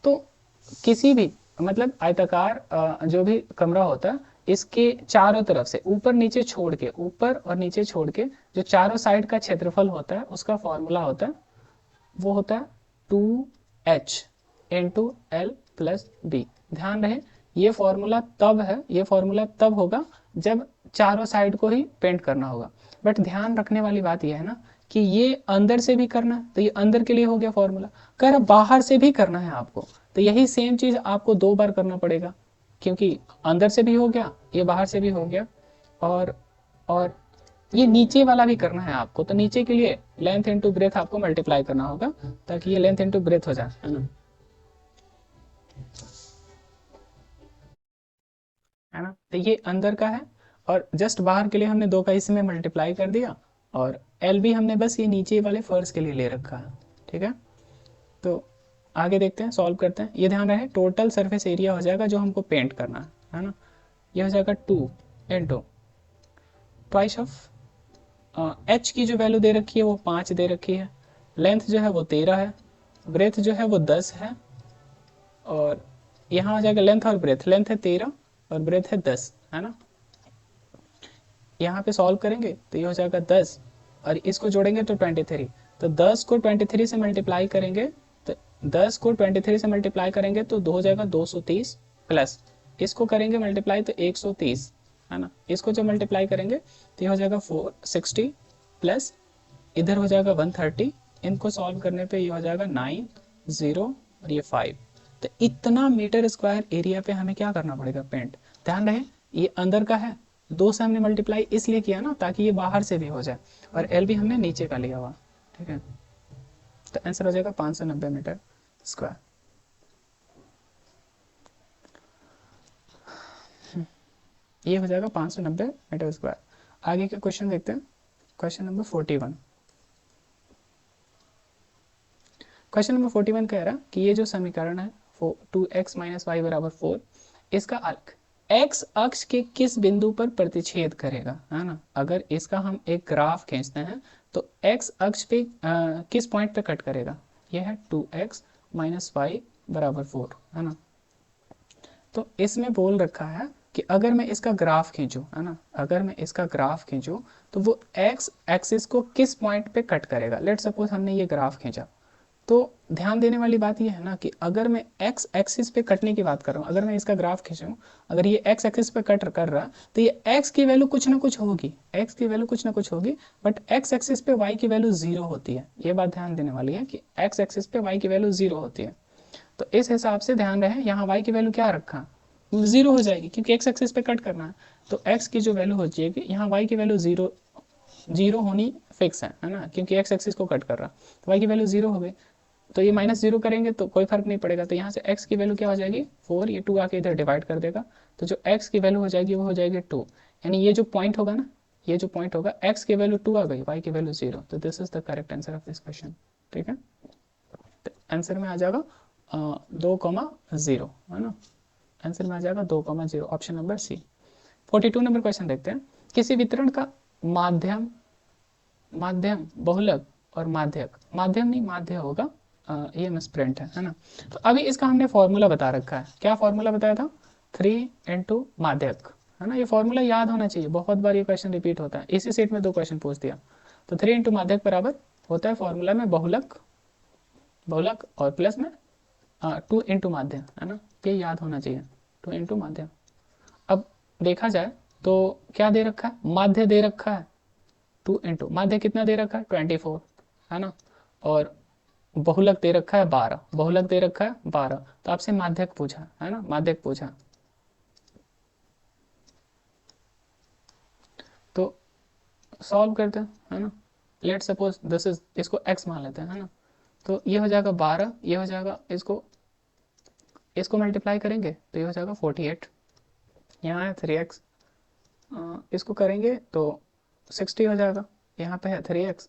तो किसी भी मतलब आयताकार जो भी कमरा होता है, इसके चारों तरफ से ऊपर नीचे छोड़ के, ऊपर और नीचे छोड़ के जो चारों साइड का क्षेत्रफल होता है उसका फॉर्मूला होता है, वो होता है 2h into L plus B. ध्यान रहे ये फॉर्मूला तब है, ये फॉर्मूला तब होगा जब चारों साइड को ही पेंट करना होगा। बट ध्यान रखने वाली बात यह है ना कि ये अंदर से भी करना है, तो ये अंदर के लिए हो गया फॉर्मूला, कर बाहर से भी करना है आपको, तो यही सेम चीज आपको 2 बार करना पड़ेगा, क्योंकि अंदर से भी हो गया, ये बाहर से भी हो गया, और और ये नीचे वाला भी करना है आपको, तो नीचे के लिए लेंथ इनटू ब्रेथ आपको मल्टीप्लाई करना होगा ताकि ये लेंथ इनटू ब्रेथ हो जाए, है ना, है ना। तो ये अंदर का है, और जस्ट बाहर के लिए हमने 2 का इसमें मल्टीप्लाई कर दिया, और एल भी हमने बस ये नीचे वाले फर्श के लिए ले रखा है, ठीक है। तो आगे देखते हैं, सॉल्व करते हैं। ये ध्यान रहे टोटल सरफेस एरिया हो जाएगा जो हमको पेंट करना है ना, ये हो जाएगा 2 ट्वाइस ऑफ एच की जो वैल्यू दे रखी है वो 5 दे रखी है, लेंथ जो है वो 13 है, ब्रेथ जो है वो 10 है, और यहाँ हो जाएगा लेंथ और ब्रेथ, लेंथ है 13 और ब्रेथ है 10, है ना। यहाँ पे सॉल्व करेंगे तो ये हो जाएगा 10, और इसको जोड़ेंगे तो 23, तो 10 को 23 से मल्टीप्लाई करेंगे, तो 10 को 23 से मल्टीप्लाई करेंगे तो हो जाएगा 230, प्लस इसको करेंगे मल्टीप्लाई तो 130, है ना, इसको जब मल्टीप्लाई करेंगे तो ये हो जाएगा 460, प्लस इधर हो जाएगा 130, इनको सॉल्व करने पे ये हो जाएगा 90 और ये 5। तो इतना मीटर स्क्वायर एरिया पे हमें क्या करना पड़ेगा, पेंट। ध्यान रहे ये अंदर का है, 2 से हमने मल्टीप्लाई इसलिए किया ना ताकि ये बाहर से भी हो जाए, और एल भी हमने नीचे का लिया हुआ, ठीक है। तो आंसर हो जाएगा 590 मीटर स्क्वायर। ये हो जाएगा 590 मीटर स्क्वायर। आगे का क्वेश्चन देखते हैं, क्वेश्चन नंबर 41। क्वेश्चन नंबर 41 कह रहा कि ये जो समीकरण है 2x माइनस वाई बराबर 4, इसका अर्क x अक्ष के किस बिंदु पर प्रतिच्छेद करेगा, है ना। अगर इसका हम एक ग्राफ खींचते हैं तो x अक्ष पे किस पॉइंट पे कट करेगा, ये है 2x माइनस वाई बराबर 4, है ना। तो इसमें बोल रखा है कि अगर मैं इसका ग्राफ खींचूं, है ना, अगर मैं इसका ग्राफ खींचूं तो वो x एक्सिस को किस पॉइंट पे कट करेगा। लेट सपोज हमने ये ग्राफ खींचा, तो ध्यान देने वाली बात यह है ना कि अगर मैं x एक्सिस पे कटने की बात कर रहा हूँ, अगर मैं इसका ग्राफ खींचूं, अगर ये x एक्सिस पे कट कर रहा तो ये x की वैल्यू कुछ ना कुछ होगी, x की वैल्यू कुछ ना कुछ होगी, बट x एक्सिस पे y की वैल्यू 0 होती है। ये बात ध्यान देने वाली है कि x एक्सिस पे y की वैल्यू 0 होती है, तो इस हिसाब से ध्यान रहे यहाँ y की वैल्यू क्या रखा, 0 हो जाएगी, क्योंकि x एक्सिस पे कट करना है, तो x की जो वैल्यू हो जाएगी यहाँ y की वैल्यू 0 होनी फिक्स है ना, क्योंकि x एक्सिस को कट कर रहा, तो y की वैल्यू 0 हो गई, तो ये -0 करेंगे तो कोई फर्क नहीं पड़ेगा, तो यहाँ से x की वैल्यू क्या हो जाएगी 4, ये 2 आके इधर डिवाइड कर देगा, तो जो x की वैल्यू हो जाएगी वो हो जाएगी 2, यानी ये जो पॉइंट होगा ना, ये जो पॉइंट होगा x की वैल्यू 2 आ गई, y की वैल्यू 0, तो this is the correct answer of this question, ठीक है। तो आंसर में आ जाएगा 2,0, है ना, आंसर में आ जाएगा 2,0, option number C. 42 number question देखते हैं, किसी वितरण का माध्यम माध्यम बहुलक और माध्यक, माध्यम नहीं माध्य होगा, ये मिसप्रिंट है ना। तो अभी इसका हमने फॉर्मूला बता रखा है, क्या फॉर्मूला बताया था, 3 इंटू माध्यक, है ना। ये फॉर्मूला याद होना चाहिए, बहुत बार ये क्वेश्चन रिपीट होता है, इसी सेट में 2 क्वेश्चन पूछ दिया। तो 3 इंटू माध्यक बराबर होता है फॉर्मूला में बहुलक, बहुलक और प्लस में 2 इंटू माध्यम, है ना, ये याद होना चाहिए, 2 इंटू माध्यम। अब देखा जाए तो क्या दे रखा है, माध्य दे रखा है 2 इंटू माध्य कितना दे रखा है 24, है ना, और बहुलक दे रखा है 12, बहुलक दे रखा है 12, तो आपसे माध्यक पूछा है ना, माध्यक पूछा, तो सॉल्व करते हैं, है ना। लेट सपोज दिस इज, इसको x मान लेते हैं, है ना, तो ये हो जाएगा 12, ये हो जाएगा, इसको इसको मल्टीप्लाई करेंगे तो ये हो जाएगा 48, यहाँ है 3x, इसको करेंगे तो 60 हो जाएगा, यहाँ पे है 3x,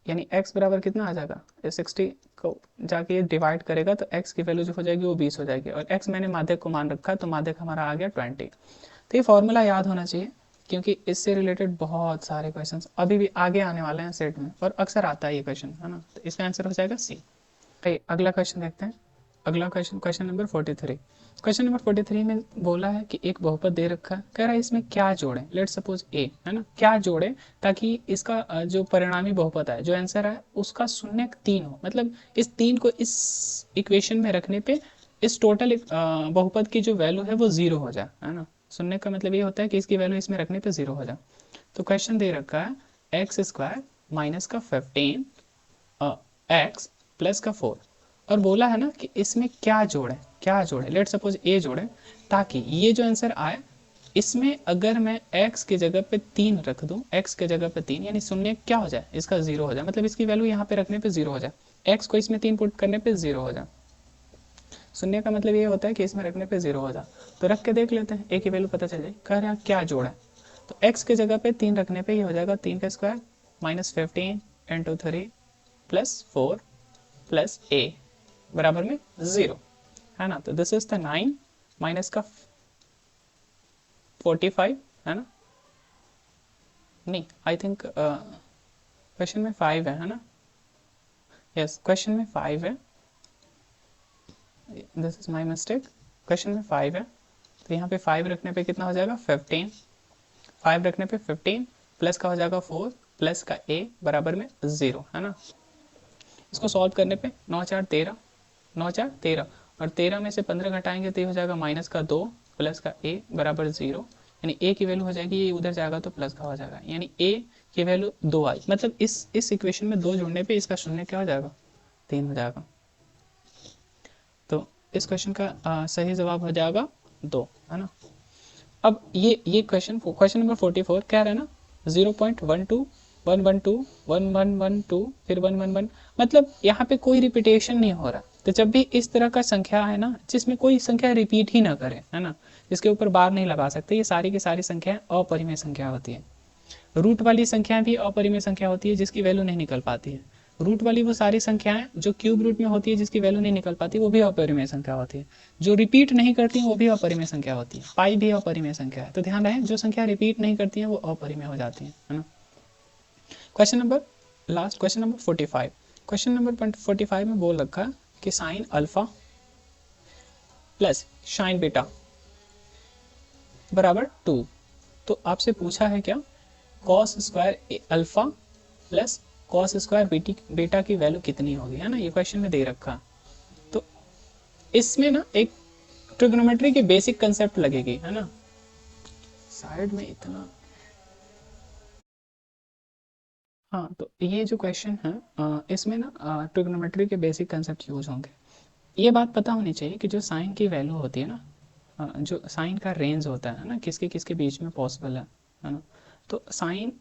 यानी x बराबर कितना आ जाएगा, ये 60 को जाके ये डिवाइड करेगा तो x की वैल्यू जो हो जाएगी वो 20 हो जाएगी, और x मैंने माध्यक को मान रखा है तो माध्यक हमारा आ गया 20। तो ये फॉर्मूला याद होना चाहिए, क्योंकि इससे रिलेटेड बहुत सारे क्वेश्चंस अभी भी आगे आने वाले हैं सेट में, और अक्सर आता है ये क्वेश्चन, है ना, तो इसका आंसर हो जाएगा सी। अगला क्वेश्चन देखते हैं, अगला question, question number 43। Question number 43 में बोला है कि एक बहुपद दे रखा है, कह रहा है इसमें क्या जोड़ें, लेट सपोज ए, है ना, क्या जोड़ें ताकि इसका जो परिणामी बहुपद है, जो आंसर है उसका शून्य 3 हो, मतलब इस 3 को इस इक्वेशन में रखने पे इस टोटल बहुपद की जो वैल्यू है वो जीरो हो जाए, है ना। सुनने का मतलब ये होता है कि इसकी वैल्यू इसमें रखने पे जीरो हो जाए। तो क्वेश्चन दे रखा है एक्स स्क्वायर माइनस का 15 एक्स प्लस का 4, और बोला है ना कि इसमें क्या जोड़े, क्या जोड़े, लेट सपोज ए जोड़े, ताकि ये जो आंसर आए इसमें अगर मैं x की जगह पे 3 रख दूं, x की जगह पे 3 यानी शून्य क्या हो जाए, इसका जीरो हो जाए, मतलब इसकी वैल्यू यहाँ पे रखने पे जीरो हो जाए, x को इसमें 3 पुट करने पे जीरो हो जाए। शून्य का मतलब ये होता है कि इसमें रखने पे जीरो हो जाए। तो रख के देख लेते हैं, a की वैल्यू पता चल जाए। कह रहा है क्या जोड़ा है, तो x की जगह पे 3 रखने पे ये हो जाएगा 3 का square minus 15 into 3 plus 4 plus a बराबर में जीरो, है ना। तो दिस इज द 9 माइनस का 45, है ना। नहीं, आई थिंक क्वेश्चन में 5 है ना। यस, क्वेश्चन में 5 है, this is my mistake. Question में 5 है, तो यहाँ पे 5 रखने पे कितना हो जाएगा 15, 5 रखने पे 15 प्लस का हो जाएगा 4 प्लस का a बराबर में जीरो, है ना। इसको सॉल्व करने पे 9 4 13, 9 4 13, और 13 में से 15 घटाएंगे तो ये हो जाएगा माइनस का 2 प्लस का a बराबर जीरो, यानी a की वैल्यू हो जाएगी, ये उधर जाएगा तो प्लस का हो जाएगा, यानी a की वैल्यू 2 आई, मतलब इस इक्वेशन में 2 जोड़ने पे इसका शून्य क्या हो जाएगा 3 हो जाएगा। तो इस क्वेश्चन का सही जवाब हो जाएगा 2, है ना। अब ये क्वेश्चन नंबर 44 कह रहा है ना 0.12 112 1112 फिर 111, मतलब यहाँ पे कोई रिपीटेशन नहीं हो रहा। तो जब भी इस तरह का संख्या है ना जिसमें कोई संख्या रिपीट ही ना करे, है ना, जिसके ऊपर बार नहीं लगा सकते, ये सारी की सारी संख्याएं अपरिमेय संख्या होती है। रूट वाली संख्याएं भी अपरिमेय संख्या होती है जिसकी वैल्यू नहीं निकल पाती है। रूट वाली वो सारी संख्याएं जो क्यूब रूट में होती है जिसकी वैल्यू नहीं निकल पाती, वो भी अपरिमेय संख्या होती है। जो रिपीट नहीं करती है वो भी अपरिमेय संख्या होती है। पाई भी अपरिमेय संख्या है, तो ध्यान रहे जो संख्या रिपीट नहीं करती है वो अपरिमेय हो जाती है ना। Question number last, question number 45। Question number 45 में बोल रखा कि sine alpha plus sign beta बराबर 2। तो आपसे पूछा है क्या, cos square alpha plus cos square beta की वैल्यू कितनी होगी, है ना, ये क्वेश्चन में दे रखा। तो इसमें ना एक ट्रिग्नोमेट्री की बेसिक कंसेप्ट लगेगी, है ना। साइड में इतना, हाँ, तो ये जो क्वेश्चन है इसमें ना ट्रिग्नोमेट्री के बेसिक कंसेप्ट यूज होंगे। ये बात पता होनी चाहिए कि जो साइन की वैल्यू होती है ना, जो साइन का रेंज होता है ना, किसके किसके बीच में पॉसिबल है ना। तो साइन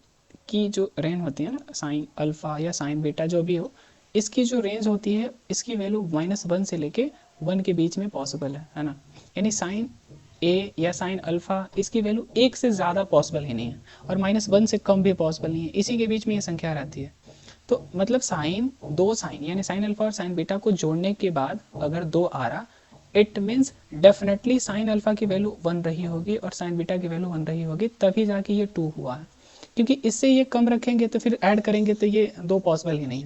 की जो रेंज होती है ना, साइन अल्फा या साइन बीटा जो भी हो, इसकी जो रेंज होती है इसकी वैल्यू -1 से लेके 1 के बीच में पॉसिबल है ना। यानी साइन ए या साइन अल्फा इसकी वैल्यू 1 से ज़्यादा पॉसिबल ही नहीं है, और -1 से कम भी पॉसिबल नहीं है, इसी के बीच में ये संख्या रहती है। तो मतलब साइन, दो साइन यानी साइन अल्फा और साइन बीटा को जोड़ने के बाद अगर 2 आ रहा, it means definitely sine alpha की वैल्यू 1 रही होगी और साइन बीटा की वैल्यू 1 रही होगी, तभी जाके ये 2 हुआ है। क्योंकि इससे ये कम रखेंगे तो फिर ऐड करेंगे तो ये 2 पॉसिबल ही नहीं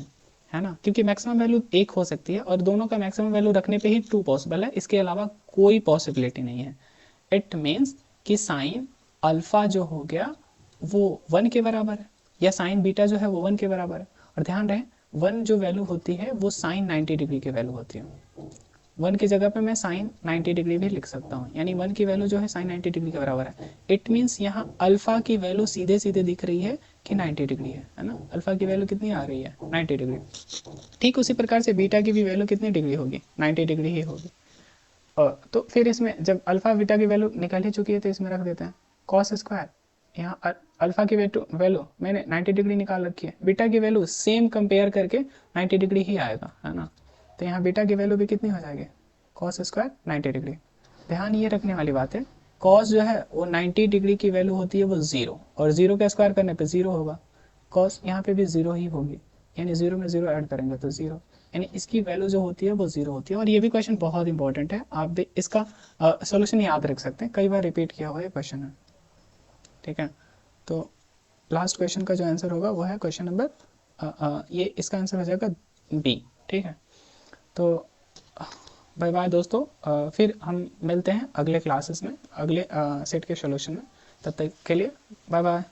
है ना, क्योंकि मैक्सिमम वैल्यू 1 हो सकती है और दोनों का मैक्सिमम वैल्यू रखने पे ही 2 पॉसिबल है, इसके अलावा कोई पॉसिबिलिटी नहीं है। इट मीन्स कि साइन अल्फा जो हो गया वो 1 के बराबर है, या साइन बीटा जो है वो 1 के बराबर है। और ध्यान रहे 1 जो वैल्यू होती है वो साइन 90 डिग्री की वैल्यू होती है। 1 की जगह पे मैं साइन 90 डिग्री भी लिख सकता हूँ, यानी 1 की वैल्यू जो है साइन 90 डिग्री के बराबर है। इट मीन्स यहाँ अल्फा की वैल्यू सीधे सीधे दिख रही है कि 90 डिग्री है ना। अल्फा की वैल्यू कितनी आ रही है 90 डिग्री। ठीक उसी प्रकार से बीटा की भी वैल्यू कितनी डिग्री होगी 90 डिग्री ही होगी। और तो फिर इसमें जब अल्फा बीटा की वैल्यू निकल ही चुकी है तो इसमें रख देते हैं कॉस स्क्वायर। यहाँ अल्फा की वैल्यू मैंने 90 डिग्री निकाल रखी है, बीटा की वैल्यू सेम कंपेयर करके 90 डिग्री ही आएगा, है ना। तो यहाँ बीटा की वैल्यू भी कितनी हो जाएगी कॉस स्क्वायर 90 डिग्री। ध्यान ये रखने वाली बात है, कॉस जो है वो 90 डिग्री की वैल्यू होती है वो जीरो, और जीरो का स्क्वायर करने पे जीरो होगा, कॉस यहाँ पे भी जीरो ही होगी, यानी जीरो में जीरो ऐड करेंगे तो जीरो, यानी इसकी वैल्यू जो होती है वो जीरो होती है। और ये भी क्वेश्चन बहुत इंपॉर्टेंट है, आप भी इसका सोल्यूशन याद रख सकते हैं, कई बार रिपीट किया हुआ ये क्वेश्चन है, ठीक है। तो लास्ट क्वेश्चन का जो आंसर होगा वो है क्वेश्चन नंबर ये इसका आंसर हो जाएगा बी, ठीक है। तो बाय बाय दोस्तों, फिर हम मिलते हैं अगले क्लासेस में, अगले सेट के सोल्यूशन में। तब तक के लिए बाय बाय।